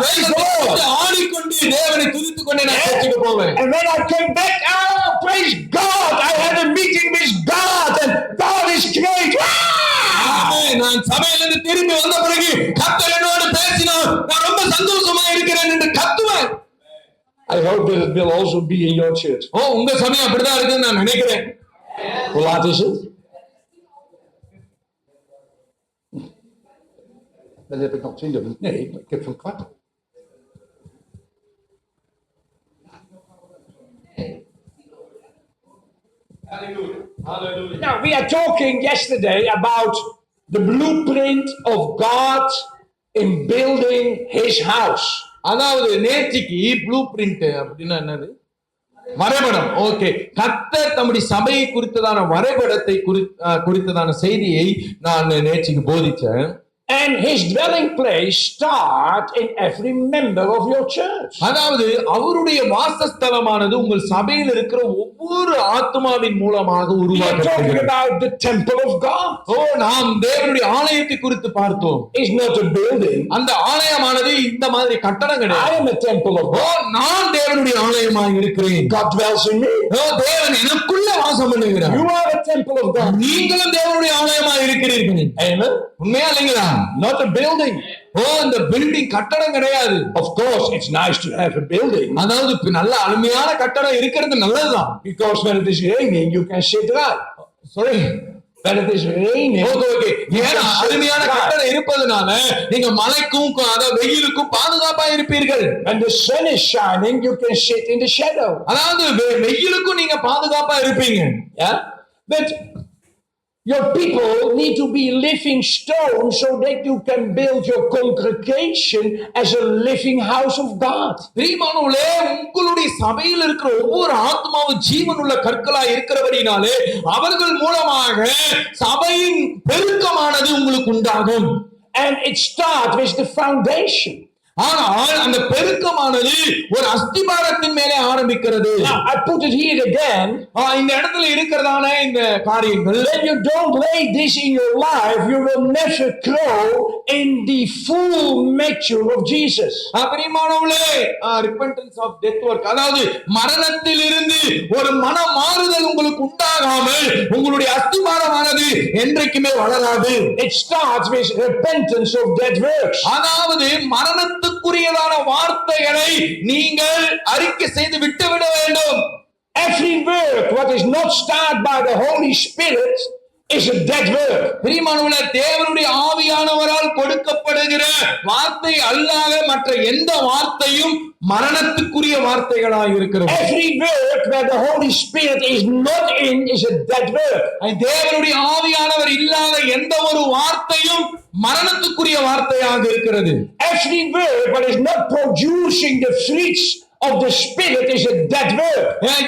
Speaker 1: ஆடிக்கொண்டு தேவனை துதித்துக் கொண்டே நான் சர்ச்சுக்கு போவேன்.
Speaker 2: And when I came back, praise God, I had a meeting with God and God is great.
Speaker 1: நான் சபையிலிருந்து திரும்பி வந்த பிறகு கர்த்தர் என்னோடு பேசினார். நான் சந்தோஷமா இருக்கிறேன் என்று கத்துவேன்.
Speaker 2: I hope that it will also be in your church.
Speaker 1: உங்க சமயம் அப்படிதான் இருக்குன்னு நான் நினைக்கிறேன்.
Speaker 2: Hoe laat is het? Dan heb ik nog 20 minuten. Nee, ik heb zo'n kwart. Now, we are talking yesterday about the blueprint of God in building His house.
Speaker 1: அதாவது நேற்றுக்கு blue print அப்படின்னா என்னது? வரைபடம். ஓகே, கர்த்தர் தம்முடைய சபையை குறித்ததான வரைபடத்தை குறித்ததான செய்தியை நான் நேற்றுக்கு போதிச்சேன்.
Speaker 2: And His dwelling place starts in every member of your church.
Speaker 1: அதாவது அவருடைய வாசஸ்தலமானது உங்கள் சபையில் இருக்கிற ஒவ்வொரு ஆத்மாவின் மூலமாக
Speaker 2: We are talking
Speaker 1: உருவாக்கப்படுகிறது.
Speaker 2: about the temple of God.
Speaker 1: நாம் தேவனுடைய ஆலயத்தை குறித்து பார்த்தோம்.
Speaker 2: It's not a building.
Speaker 1: அந்த ஆலயமானது இந்த மாதிரி கட்டடம்
Speaker 2: I
Speaker 1: கிடையாது.
Speaker 2: am a temple of God.
Speaker 1: நான் தேவனுடைய ஆலயமாக இருக்கிறேன்.
Speaker 2: God dwells in me.
Speaker 1: தேவன் எனக்குள்ள வாசம் பண்ணுகிறார்.
Speaker 2: You are a temple of God.
Speaker 1: நீங்களும் தேவனுடைய ஆலயமாக இருக்கிறீர்கள்.
Speaker 2: Amen.
Speaker 1: உண்மையா இல்லைங்களா?
Speaker 2: Not a building.
Speaker 1: இந்த பில்டிங் கட்டடம் கிடையாது.
Speaker 2: Of course, it's nice to have a building.
Speaker 1: அதாவது நல்ல அருமையான கட்டடம் இருக்கிறது நல்லதுதான்.
Speaker 2: Because when it is raining, you can sit right.
Speaker 1: Sorry.
Speaker 2: When it is raining,
Speaker 1: okay. ஏன்னா அருமையான கட்டடம் இருப்பதனால நீங்க மழைக்கும் அதாவது வெயிலுக்கும் பாதுகாப்பா இருப்பீர்கள்.
Speaker 2: when the sun is shining, you can sit in the shadow.
Speaker 1: அதாவது வெயிலுக்கும் நீங்க பாதுகாப்பா இருப்பீங்க.
Speaker 2: Yeah, but your people need to be living stones so that you can build your congregation as a living house of God.
Speaker 1: பிரியமானவர்களே, உங்களுடைய சபையில் இருக்கிற ஒவ்வொரு ஆத்மாவும் ஜீவனுள்ள கற்களாய் இருக்கிறபடினாலே அவர்கள் மூலமாக சபையின் பெருக்கமானது உங்களுக்கு உண்டாகும்.
Speaker 2: And it starts with the foundation.
Speaker 1: ஆனால் அந்த பெருக்கமானது ஒரு அஸ்திபாரத்தின் மேலே ஆரம்பிக்கிறது.
Speaker 2: Now, I put it here again.
Speaker 1: இந்த இடத்துல இருக்கிறதான இந்த காரியங்கள்
Speaker 2: When you don't lay this in your life, you will never grow in the full measure of Jesus.
Speaker 1: பிரியமானவர்களே, repentance of death work, அதாவது மரணத்தில் இருந்து ஒரு மன மாறுதல் உங்களுக்கு உண்டாகாமல் உங்களுடைய அஸ்திபாரமானது என்றைக்குமே வளராது.
Speaker 2: It starts with repentance of dead works.
Speaker 1: அதாவது மரணத்துக்குரியதான வார்த்தைகளை நீங்கள் அறிக்கை செய்து விட்டுவிட வேண்டும்.
Speaker 2: Every work what is not started by the Holy Spirit is a dead word.
Speaker 1: பிரியமானவர்களே, தேவனுடைய ஆவியானவரால் கொடுக்கப்படுகிற வார்த்தை அல்லாத மற்ற எந்த வார்த்தையும் மரணத்துக்குரிய வார்த்தைகளாக இருக்கிறது.
Speaker 2: Every word where the Holy Spirit is not in is a dead word.
Speaker 1: தேவனுடைய ஆவியானவர் இல்லாத எந்த ஒரு வார்த்தையும் மரணத்துக்குரிய வார்த்தையாக இருக்கிறது.
Speaker 2: Every word that is not producing the fruits of the Spirit is a dead word.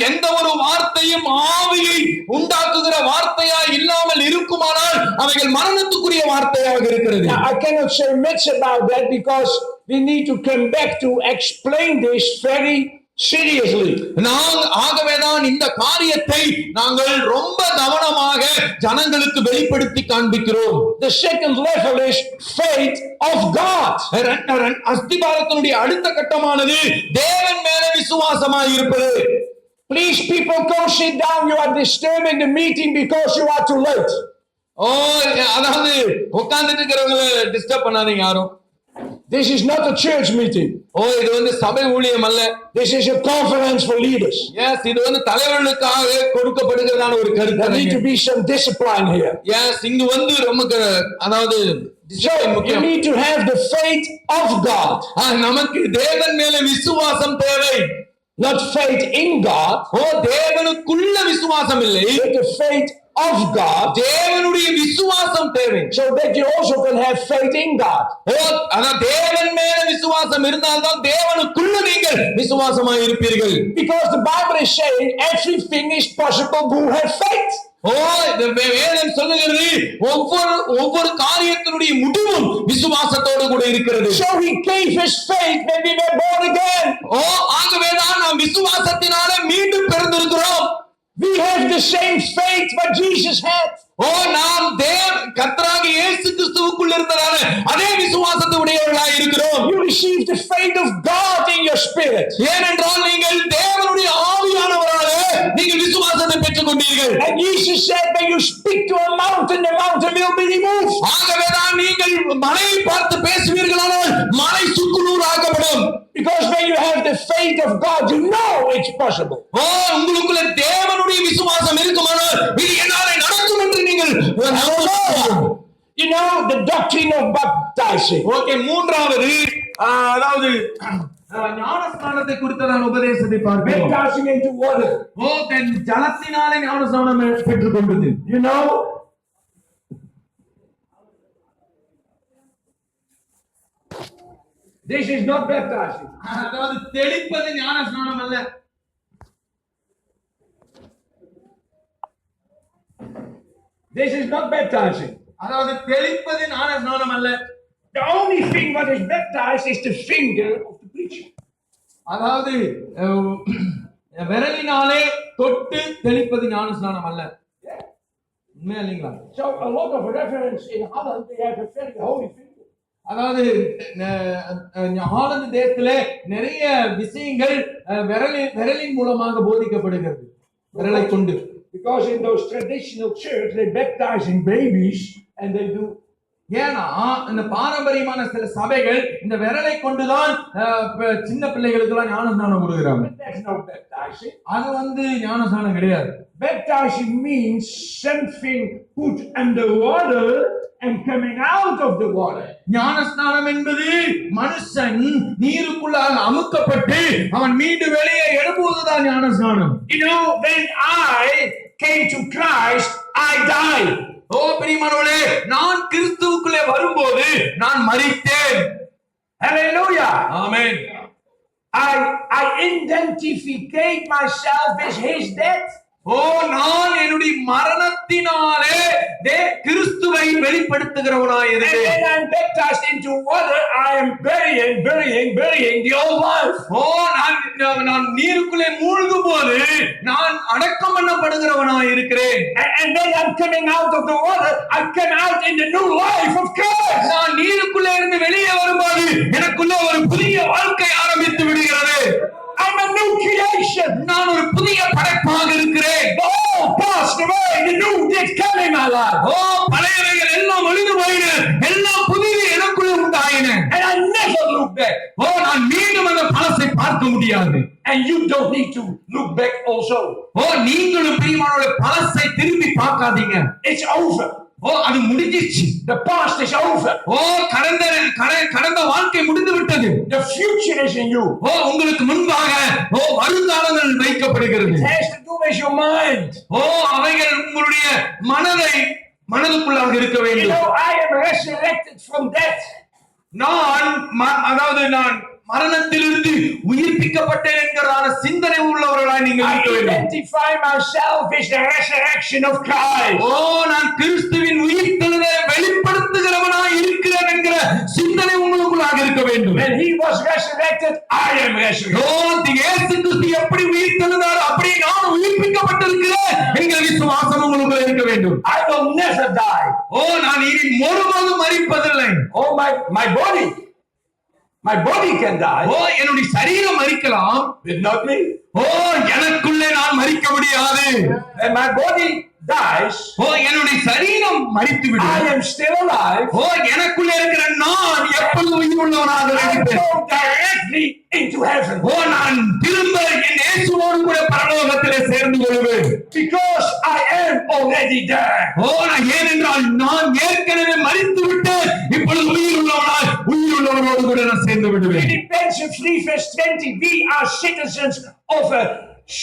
Speaker 1: எந்த ஒரு வார்த்தையும் ஆவியை உண்டாக்குகிற வார்த்தையா இல்லாமல் இருக்குமானால் அவைகள் மரணத்துக்குரிய வார்த்தையாக இருக்கிறது.
Speaker 2: Now, I cannot say much about that because we need to come back to explain this very seriously.
Speaker 1: ஆகவேதான் இந்த காரியத்தை நாங்கள் ரொம்ப கவனமாக ஜனங்களுக்கு வெளிப்படுத்தி காண்பிக்கிறோம்.
Speaker 2: The second level is faith of God.
Speaker 1: அஸ்திபாரத்தினுடைய அடுத்த கட்டமானது தேவன் மேலே விசுவாசமாய் இருப்பது.
Speaker 2: Please people, go sit down. You are disturbing the meeting because you are too late.
Speaker 1: அதாவது உட்கார்ந்துட்டு இருக்கிறவங்களை டிஸ்டர்ப் பண்ணாதீங்க யாரும்.
Speaker 2: This is not a church meeting.
Speaker 1: இது வந்து சபை ஊழியம் அல்ல.
Speaker 2: This is a conference for leaders.
Speaker 1: Yes, இது வந்து தலைவர்களுக்காக கொடுக்கப்படுகிறதான ஒரு கருத்து.
Speaker 2: There need to be some discipline here.
Speaker 1: Yes, இங்க வந்து ரொம்ப அதாவது
Speaker 2: So you need to have the faith of God.
Speaker 1: நமக்கு தேவன் மேல விசுவாசம் தேவை.
Speaker 2: Not faith in God.
Speaker 1: தேவனுக்குள்ள விசுவாசம் இல்லை.
Speaker 2: But the faith of God.
Speaker 1: தேவனுடைய விசுவாசம் தேவை.
Speaker 2: So that you also can have faith in God.
Speaker 1: அதான் தேவன் மேல விசுவாசம் இருந்தால்தான் தேவனுக்குள்ள நீங்கள் விசுவாசமாய் இருப்பீர்கள்.
Speaker 2: Because the Bible is saying everything is possible who have faith.
Speaker 1: வேதம் சொல்லுகிறது ஒவ்வொரு காரியத்தினுடைய முடிவும் விசுவாசத்தோடு கூட இருக்கிறது.
Speaker 2: So he gave us faith when we were born again.
Speaker 1: ஆகவேதான் நாம் விசுவாசத்தினாலே மீண்டும் பிறந்திருக்கிறோம்.
Speaker 2: We have the same faith what Jesus had.
Speaker 1: நாம் கர்த்தராகிய இயேசு கிறிஸ்துவுக்குள் இருந்ததான அதே விசுவாசத்தை உடையவர்களாய் இருக்கிறோம்.
Speaker 2: You receive the faith of God in your spirit.
Speaker 1: ஏனென்றால் நீங்கள் தேவனுடைய ஆவியானவராலே நீங்கள் விசுவாசத்தை பெற்றுக் கொண்டீர்கள்.
Speaker 2: And Jesus said when you speak to a mountain, the mountain will be removed.
Speaker 1: ஆகவேதான் நீங்கள் மலையை பார்த்து பேசுவீர்களானால் மலை சுக்குநூறாக
Speaker 2: faith of God, you know it's possible.
Speaker 1: ஓ உங்களுக்குள்ள தேவனுடைய விசுவாசம் இருக்குமானால் இது என்னாலே நடக்கும் என்று நீங்கள் நம்பலாம்.
Speaker 2: You know the doctrine of baptizing.
Speaker 1: Okay, மூன்றாவது அதாவது ஞானஸ்நானத்தை குறித்ததான உபதேசத்தை பார்க்கிறோம்.
Speaker 2: Baptizing into water.
Speaker 1: ஓகே, ஜலத்தினாலே ஞானஸ்நானம் பெற்றுக் கொண்டது.
Speaker 2: You know, this is not baptizing.
Speaker 1: அதாவது தெளிப்பது ஞானஸ்நானம் அல்ல.
Speaker 2: This is not baptizing.
Speaker 1: அதாவது தெளிப்பது ஞானஸ்நானம் அல்ல.
Speaker 2: The only thing what is baptized is the finger of the preacher.
Speaker 1: அதாவது விரலினாலே தொட்டு தெளிப்பது ஞானஸ்நானம் அல்ல. உண்மையா இல்லைங்களா?
Speaker 2: So a lot of reference in Holland, they have a very holy finger.
Speaker 1: அதாவது ஹாலந்து தேசத்திலே நிறைய விஷயங்கள் விரலின் மூலமாக போதிக்கப்படுகிறது, விரலை கொண்டு.
Speaker 2: Because in those traditional church, they baptizing babies and they do.
Speaker 1: ஏன்னா இந்த பாரம்பரியமான சில சபைகள் இந்த விரலை கொண்டுதான் சின்ன பிள்ளைகளுக்கு எல்லாம் ஞானஸ்நானம் கொடுக்குறாங்க.
Speaker 2: That's no baptizing.
Speaker 1: அது ஞானஸ்நானம் கிடையாது.
Speaker 2: Baptizing means something put under water and coming out of the water.
Speaker 1: ஞானஸ்நானம் என்பது மனுஷன் நீருக்குள்ளாக அமுக்கப்பட்டு அவன் மீண்டும் வெளியே எழுப்புவதுதான் ஞானஸ்நானம்.
Speaker 2: You know, when I came to Christ, I died.
Speaker 1: ஓ பிரியமானவர்களே, நான் கிறிஸ்துவுக்குள்ளே வரும்போது நான் மரித்தேன்.
Speaker 2: Hallelujah.
Speaker 1: Amen.
Speaker 2: I identificate myself with his death.
Speaker 1: ஓ நான் என்னுடைய மரணத்தினாலே கிறிஸ்துவை வெளிப்படுத்துகிறவனாய்
Speaker 2: And
Speaker 1: இருந்தேன்.
Speaker 2: when I'm baptized into water, I am burying the old life.
Speaker 1: ஓ நான் நீருக்குள்ளே மூழ்கும் போது நான் அடக்கம் பண்ணப்படுகிறவனாய் இருக்கிறேன்.
Speaker 2: And then I'm coming out of the water, I come out in the new life of Christ.
Speaker 1: நான் நீருக்குள்ளே இருந்து வெளியே வரும்போது எனக்குள்ள ஒரு புதிய வாழ்க்கை ஆரம்பித்து விடுகிறது.
Speaker 2: I'm a new creation.
Speaker 1: நான் ஒரு புதிய படைப்பாக இருக்கிறேன்.
Speaker 2: The old passed away, the new did come in my life.
Speaker 1: ஓ பழையவைகள் எல்லாம் ஒழிந்து போயின, எல்லாம் புதிது எனக்குள்ள உண்டாயின.
Speaker 2: And I never look back.
Speaker 1: ஓ நான் மீண்டும் அந்த பழசை பார்க்க முடியாது.
Speaker 2: And you don't need to look back also.
Speaker 1: ஓ நீங்களும் பிரியமானவர்களே பழசை திரும்பி பார்க்காதீங்க.
Speaker 2: It's over.
Speaker 1: ஓ அது முடிஞ்சிச்சு.
Speaker 2: The past is over.
Speaker 1: ஓ கடந்த வாழ்க்கை முடிந்து விட்டது.
Speaker 2: The future is in you.
Speaker 1: ஓ உங்களுக்கு முன்பாக வருங்காலங்கள் வைக்கப்படுகிறது.
Speaker 2: It has to do with your mind.
Speaker 1: ஓ அவைகள் உங்களுடைய மனதுக்குள்ளாக இருக்க
Speaker 2: You
Speaker 1: வேண்டும்.
Speaker 2: know, I am resurrected from death.
Speaker 1: நான் மரணத்திலிருந்து உயிர்ப்பிக்கப்பட்டேன் என்கிறதான சிந்தனை உள்ளவர்களாய் நீங்கள்
Speaker 2: I
Speaker 1: இருக்க வேண்டும்.
Speaker 2: identify myself with the resurrection of Christ.
Speaker 1: ஓ நான் கிறிஸ்துவின் உயிர்த்தெழுதலை வெளிப்படுத்துகிறவனாய் இருக்கிறேன் என்கிற சிந்தனை உங்களுக்குள்ளாக இருக்க வேண்டும்.
Speaker 2: When he was resurrected, I am resurrected.
Speaker 1: ஓ இயேசு கிறிஸ்து எப்படி உயிர்த்தெழுந்தாரோ அப்படியே நான் உயிர்ப்பிக்கப்பட்டிருக்கிறேன் என்கிற விசுவாசம் உங்களுக்குள்ள இருக்க வேண்டும்.
Speaker 2: I will never die.
Speaker 1: ஓ நான் இனி ஒருபோதும் மரிப்பதில்லை.
Speaker 2: Oh, my body can die,
Speaker 1: ஓ என்னுடைய சரீரம் மரிக்கலாம்,
Speaker 2: but not me.
Speaker 1: ஓ எனக்குள்ளே நான் மரிக்க முடியாது.
Speaker 2: When my body dies,
Speaker 1: ஓ என்னுடைய சரீரம் மரித்து
Speaker 2: I
Speaker 1: விடும்.
Speaker 2: am still alive.
Speaker 1: ஓ எனக்குள்ளே இருக்கிற நான் எப்பொழுது உயிர் உள்ளவனாக
Speaker 2: I
Speaker 1: இருப்பேன்.
Speaker 2: go directly into heaven.
Speaker 1: ஓ நான் திரும்ப என் இயேசுவோடு கூட பரலோகத்திலே சேர்ந்து கொள்வேன்.
Speaker 2: Because I am already there.
Speaker 1: ஓ ஏனென்றால் நான் ஏற்கனவே மரித்து விட்டேன், இப்பொழுது உயிர் உள்ளவனோடு கூட நான் சேர்ந்து விடுவேன்.
Speaker 2: In Ephesians 3 verse 20, we are citizens of a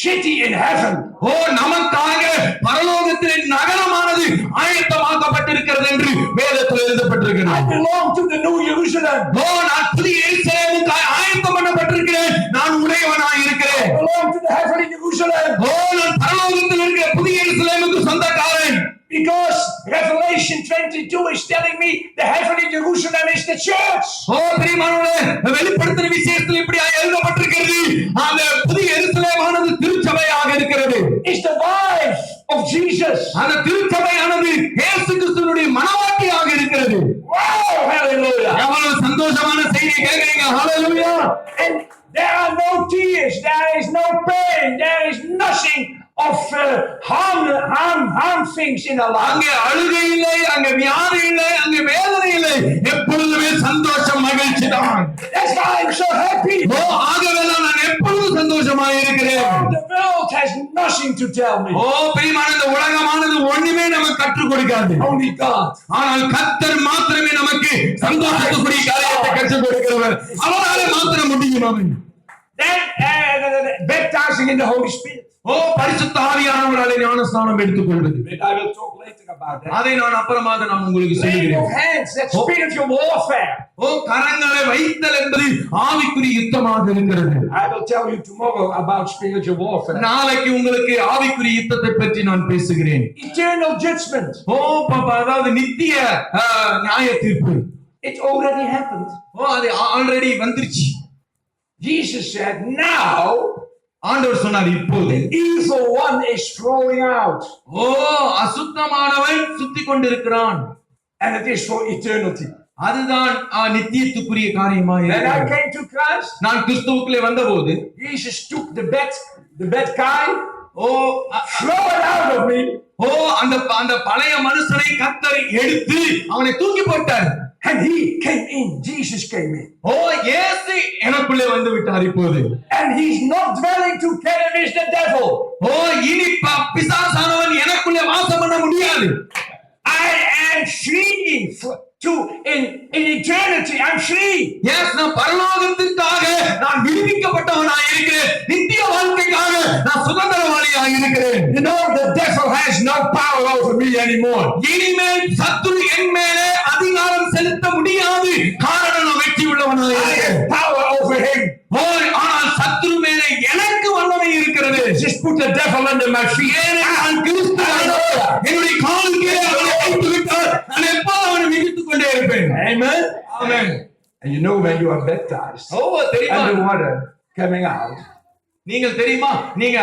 Speaker 2: city in heaven.
Speaker 1: ஓ நமக்காக பரலோகத்திலே நகரமானது ஆயத்தமாக்கப்பட்டிருக்கிறது என்று வேதத்தில்
Speaker 2: I
Speaker 1: எழுதப்பட்டிருக்கிறது.
Speaker 2: belong to the New Jerusalem.
Speaker 1: ஓ நான் புதிய எருசலேமுக்கு ஆயத்தம் பண்ணப்பட்டிருக்கிறேன், நான் உடையவனாய்
Speaker 2: I
Speaker 1: இருக்கிறேன்.
Speaker 2: belong to the heavenly Jerusalem.
Speaker 1: ஓ நான் பரலோகத்தில் இருக்கிற புதிய எருசலேமுக்கு சொந்தக்காரன்.
Speaker 2: Because Revelation 22 is telling me the heavenly Jerusalem is the church.
Speaker 1: ஓ பிரியமானவர்களே, வெளிப்படுத்தின விசேஷத்தில் இப்படி எழுதப்பட்டிருக்கிறது, அந்த புதிய எருசலேமானது திருச்சபையாக இருக்கிறது.
Speaker 2: It's the wife of Jesus.
Speaker 1: அந்த திருச்சபையானது இயேசு கிறிஸ்துவினுடைய மணவாட்டியாக இருக்கிறது.
Speaker 2: Wow, hallelujah.
Speaker 1: எவ்வளவு சந்தோஷமான செய்தியை கேட்கிறீங்க. ஹalleluya.
Speaker 2: And there are no tears, there is no pain, there is nothing of harm things in our life.
Speaker 1: அங்கே அழுகை இல்லை, அங்கே வியாதி இல்லை, அங்கே வேதனை இல்லை, எப்பொழுதுமே சந்தோஷம் மகிழ்ச்சி தான்.
Speaker 2: That's why I'm so happy.
Speaker 1: ஆகவே நான் எப்பொழுதும்
Speaker 2: has nothing to tell me.
Speaker 1: ஓ பிரியமான இந்த உலகமானது ஒண்ணுமே நமக்கு கற்றுக் கொடுக்காது.
Speaker 2: Only God.
Speaker 1: ஆனால் கர்த்தர் மாத்திரமே நமக்கு சந்தோஷத்துக்குரிய காரியத்தை கற்றுக் கொடுக்கிறவர். அவராலே மாத்திரம் முடியும். ஆமென்.
Speaker 2: Then baptizing in the Holy Spirit.
Speaker 1: ஓ பரிசுத்த ஆவியானவராலே ஞானஸ்நானம் எடுத்துக்கொள்வது.
Speaker 2: I will talk later about that.
Speaker 1: அதை நான் அப்புறமாக நான் உங்களுக்கு
Speaker 2: Laying
Speaker 1: சொல்கிறேன்.
Speaker 2: of hands, that's spiritual warfare.
Speaker 1: ஓ கரங்களை வைத்தல் என்பது ஆவிக்குரிய யுத்தமாக இருக்கிறது.
Speaker 2: I will tell you tomorrow about spiritual warfare.
Speaker 1: நாளைக்கு உங்களுக்கு ஆவிக்குரிய யுத்தத்தை பற்றி நான் பேசுகிறேன்.
Speaker 2: Eternal judgment.
Speaker 1: ஓ அதாவது நித்திய நியாய தீர்ப்பு.
Speaker 2: It already happened.
Speaker 1: ஓ அது ஆல்ரெடி வந்துருச்சு.
Speaker 2: Jesus said, now
Speaker 1: ஆண்டவர் சொன்னார் இப்போது
Speaker 2: the evil one is flowing out.
Speaker 1: ஓ அசுத்தமானவன் சுத்திக் கொண்டிருக்கிறான்.
Speaker 2: And it is for eternity.
Speaker 1: அதுதான் நித்தியத்துக்குரிய காரியமாக
Speaker 2: When I
Speaker 1: இருக்கிறது.
Speaker 2: came to Christ,
Speaker 1: நான் கிறிஸ்துவுக்குள்ளே வந்தபோது
Speaker 2: Jesus took the bad guy,
Speaker 1: O
Speaker 2: throw it out of me,
Speaker 1: ஓ அந்த பழைய மனுஷனை கர்த்தர் எடுத்து அவனை தூக்கி போட்டார்.
Speaker 2: and he came in. Jesus came in.
Speaker 1: ஓ இயேசு எனக்குள்ளே வந்து விட்டார் இப்போது.
Speaker 2: And he's not dwelling together with the devil.
Speaker 1: ஓ இனி பிசாசானவன் எனக்குள்ளே வாசம் பண்ண முடியாது.
Speaker 2: I am free in eternity. I'm free.
Speaker 1: Yes, நான் பரலோகத்திற்காக நான் விடுவிக்கப்பட்டவனாய் இருக்கிறேன். நித்திய வாழ்க்கைக்காக நான் சுதந்திரவாளியாய் இருக்கிறேன்.
Speaker 2: You know, the devil has no power over me anymore.
Speaker 1: இனிமேல் சத்துரு என் மேலே அதிகாரம் செலுத்த முடியாது. காரணம் நான் வெற்றி உள்ளவனாய்
Speaker 2: I
Speaker 1: இருக்கிறேன்.
Speaker 2: have power over him.
Speaker 1: ஓ ஆனால் சத்துரு மேலே எனக்கு வல்லமை இருக்கிறது.
Speaker 2: Just put the devil under my feet.
Speaker 1: நான் கிறிஸ்து என்னுடைய காலுக்கு அவனை வைத்து விட்டால் நான் எப்போதும் அவனை மிதித்துக் கொண்டே இருப்பேன்.
Speaker 2: Amen.
Speaker 1: Amen.
Speaker 2: And you know, when you are baptized
Speaker 1: ஓ தெரியுமா
Speaker 2: and the water coming out,
Speaker 1: நீங்கள் தெரியுமா நீங்க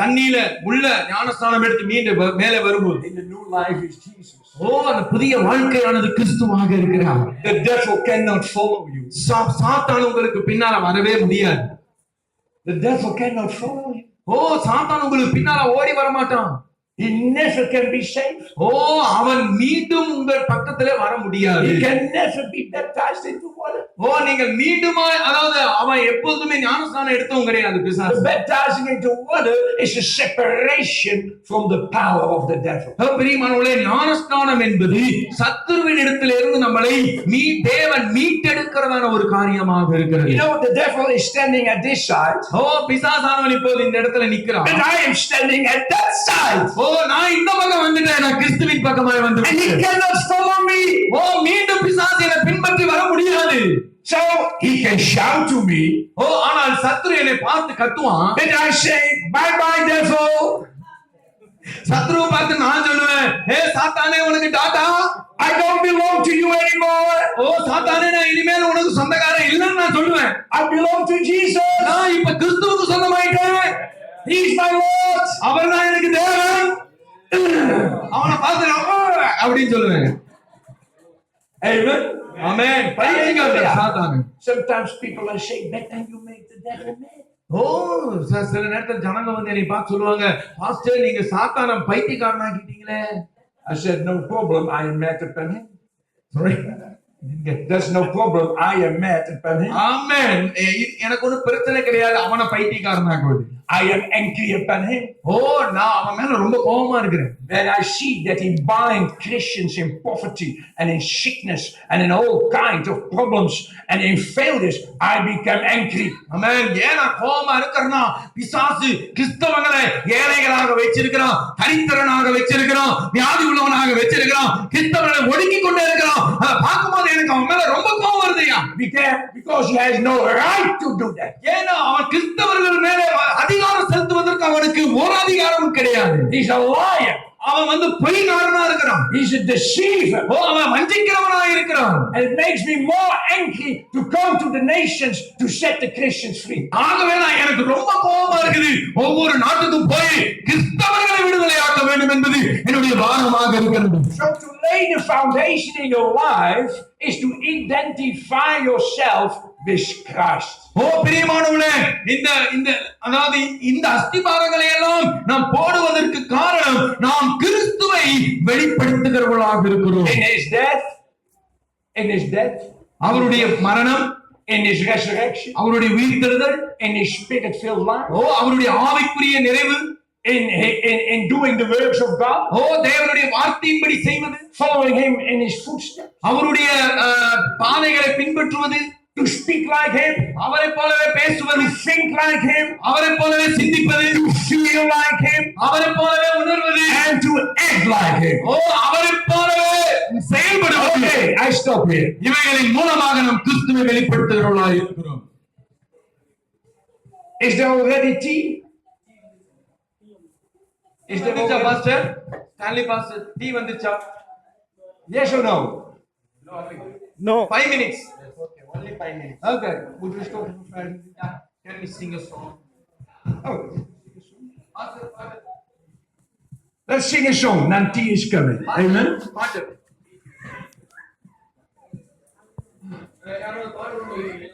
Speaker 1: தண்ணீல உள்ள ஞானஸ்நானம் எடுத்து மீண்டும் மேலே வரும்போது
Speaker 2: in the new life is Jesus.
Speaker 1: ஓ அந்த புதிய வாழ்க்கையானது கிறிஸ்துவாக இருக்கிறார்.
Speaker 2: The devil cannot follow you.
Speaker 1: சாத்தான் உங்களுக்கு பின்னால வரவே முடியாது.
Speaker 2: The devil cannot follow you.
Speaker 1: ஓ சாத்தான் உங்களுக்கு பின்னால ஓடி வர மாட்டான்.
Speaker 2: He never can be saved.
Speaker 1: ஓ அவன் மீண்டும் உங்கள் பக்கத்திலே வர முடியாது.
Speaker 2: He can never be baptized into water.
Speaker 1: ஓ நீங்கள் மீண்டுமா அதாவது அவன் எப்பொழுதுமே ஞானஸ்நானம் எடுத்தவன் கிடையாது பிசாசு.
Speaker 2: The baptizing into water is a separation from the power of the devil.
Speaker 1: பிரியமானவர்களே ஞானஸ்நானம் என்பது சத்துருவின் இடத்திலிருந்து நம்மளை தேவன் மீட்டெடுக்கிறதான ஒரு காரியமாக இருக்கிறது.
Speaker 2: You know, the devil is standing at this side.
Speaker 1: ஓ பிசாசானவன் இப்போது இந்த இடத்துல நிக்கிறான்.
Speaker 2: And I am standing at that side.
Speaker 1: ஓ நான் இந்த பக்கம் வந்துட்டேன். நான் கிறிஸ்துவின் பக்கமாய்
Speaker 2: And he
Speaker 1: வந்துட்டேன்.
Speaker 2: cannot follow me.
Speaker 1: ஓ மீண்டும் பிசாசு என்னை பின்பற்றி வர முடியாது.
Speaker 2: So he can shout to me.
Speaker 1: ஓ ஆனால் சத்துரு என்னை பார்த்து கத்துவான்.
Speaker 2: And I say, bye bye devil.
Speaker 1: சத்துருவை பார்த்து நான் சொல்லுவேன், ஏ சாத்தானே உனக்கு Tata.
Speaker 2: I don't belong to you anymore.
Speaker 1: ஓ சாத்தானே நான் இனிமேல் உனக்கு சொந்தக்காரன் இல்லைன்னு நான் சொல்லுவேன்.
Speaker 2: I belong to Jesus.
Speaker 1: நான் இப்ப கிறிஸ்துவுக்கு சொந்தமாயிட்டேன்.
Speaker 2: He is my Lord.
Speaker 1: அவர் தான் எனக்கு தேவன். அவனை பார்த்து அப்படின்னு சொல்லுவேன்.
Speaker 2: Amen.
Speaker 1: ஆமென். பைத்தியக்காரன் சாத்தானே.
Speaker 2: Sometimes people are saying, but then you make the devil mad.
Speaker 1: ஓ சில நேரத்துல ஜனங்க வந்து என்னை பார்த்து சொல்லுவாங்க, பாஸ்டர் நீங்க சாத்தானை பைத்தியக்காரனாக்கிட்டீங்களே.
Speaker 2: I said, no problem. I am mad upon him.
Speaker 1: Sorry.
Speaker 2: There's no problem. I am mad upon him.
Speaker 1: ஆமென். எனக்கு ஒன்றும் பிரச்சனை கிடையாது அவனை பைத்தியக்காரனாக்குவது.
Speaker 2: I am angry upon him.
Speaker 1: ஓ நான் அவன் மேல ரொம்ப கோபமா இருக்கிறேன்.
Speaker 2: When I see that he binds Christians in poverty and in sickness and in all kinds of problems and in failures, I become angry.
Speaker 1: ஆமென். ஏன் நான் கோபமா இருக்கிறேன்னா பிசாசு கிறிஸ்தவங்களை ஏழைகளாக வச்சிருக்கிறான், தரித்திரனாக வச்சிருக்கிறான், வியாதி உள்ளவனாக வச்சிருக்கிறான், கிறிஸ்தவங்களை ஒடுக்கி கொண்டே இருக்கிறான். அதை பார்க்கும்போது எனக்கு அவன் மேல ரொம்ப கோபம் வருதுயா.
Speaker 2: Because he has no right to do that.
Speaker 1: ஏன்னா அவன் கிறிஸ்தவர்கள் மேலே அதிகாரம் செலுத்துவதற்கு அவனுக்கு ஒரு அதிகாரமும் கிடையாது.
Speaker 2: He's a liar.
Speaker 1: அவன் வந்து பொய்காரனா இருக்கிறான்.
Speaker 2: He's a deceiver.
Speaker 1: ஓ அவன் வஞ்சிக்கிறவனா இருக்கிறான்.
Speaker 2: And it makes me more angry to come to the nations to set the Christians free.
Speaker 1: ஆகவே நான் எனக்கு ரொம்ப கோபமா இருக்குது. ஒவ்வொரு நாட்டுக்கும் போய் கிறிஸ்தவர்களை விடுதலையாக்க வேண்டும் என்பது என்னுடைய வாதமாக இருக்கிறது.
Speaker 2: So to lay the foundation in your life is to identify yourself with Christ.
Speaker 1: ஓ பிரியமானவர்களே இந்த அதாவது இந்த அஸ்திபாரங்களை எல்லாம் நாம் போடுவதற்கு காரணம் நாம் கிறிஸ்துவை வெளிப்படுத்துகிறவர்களாக இருக்கிறோம்.
Speaker 2: In his death,
Speaker 1: அவருடைய மரணம்,
Speaker 2: in his resurrection,
Speaker 1: அவருடைய உயிர்த்தெழுதல்,
Speaker 2: in his spirit-filled life.
Speaker 1: ஓ அவருடைய ஆவிக்குரிய நிறைவு,
Speaker 2: in doing the works of God,
Speaker 1: ஓ தேவனுடைய வார்த்தையின்படி செய்வது,
Speaker 2: following Him in His footsteps,
Speaker 1: அவருடைய பாதைகளை பின்பற்றுவது,
Speaker 2: to speak like Him,
Speaker 1: அவரை போலவே பேசுவது,
Speaker 2: to think like Him,
Speaker 1: அவரை போலவே சிந்திப்பது,
Speaker 2: to feel like Him,
Speaker 1: அவரை போலவே உணர்வது,
Speaker 2: and to act like Him.
Speaker 1: ஓ அவரை போலவே செயல்படுவது.
Speaker 2: Okay, I stop here.
Speaker 1: இவைகளின் மூலமாக நாம் கிறிஸ்துவை வெளிப்படுத்துகிறவர்களாய் இருக்கிறோம்.
Speaker 2: Is there already tea? Is there
Speaker 1: வந்துச்சா
Speaker 2: already...
Speaker 1: pastor? Stanley pastor tea வந்துச்சா?
Speaker 2: Yes or no?
Speaker 3: No.
Speaker 1: 5 minutes. Okay, only 5 minutes.
Speaker 2: Okay, would we stop for 5 minutes?
Speaker 1: Yeah. Can we sing a song?
Speaker 2: Oh,
Speaker 1: Pastor,
Speaker 2: let's sing a song. Then tea is coming. Amen.
Speaker 1: பாட்டு. யாராவது பாடுறவங்க இல்லையா?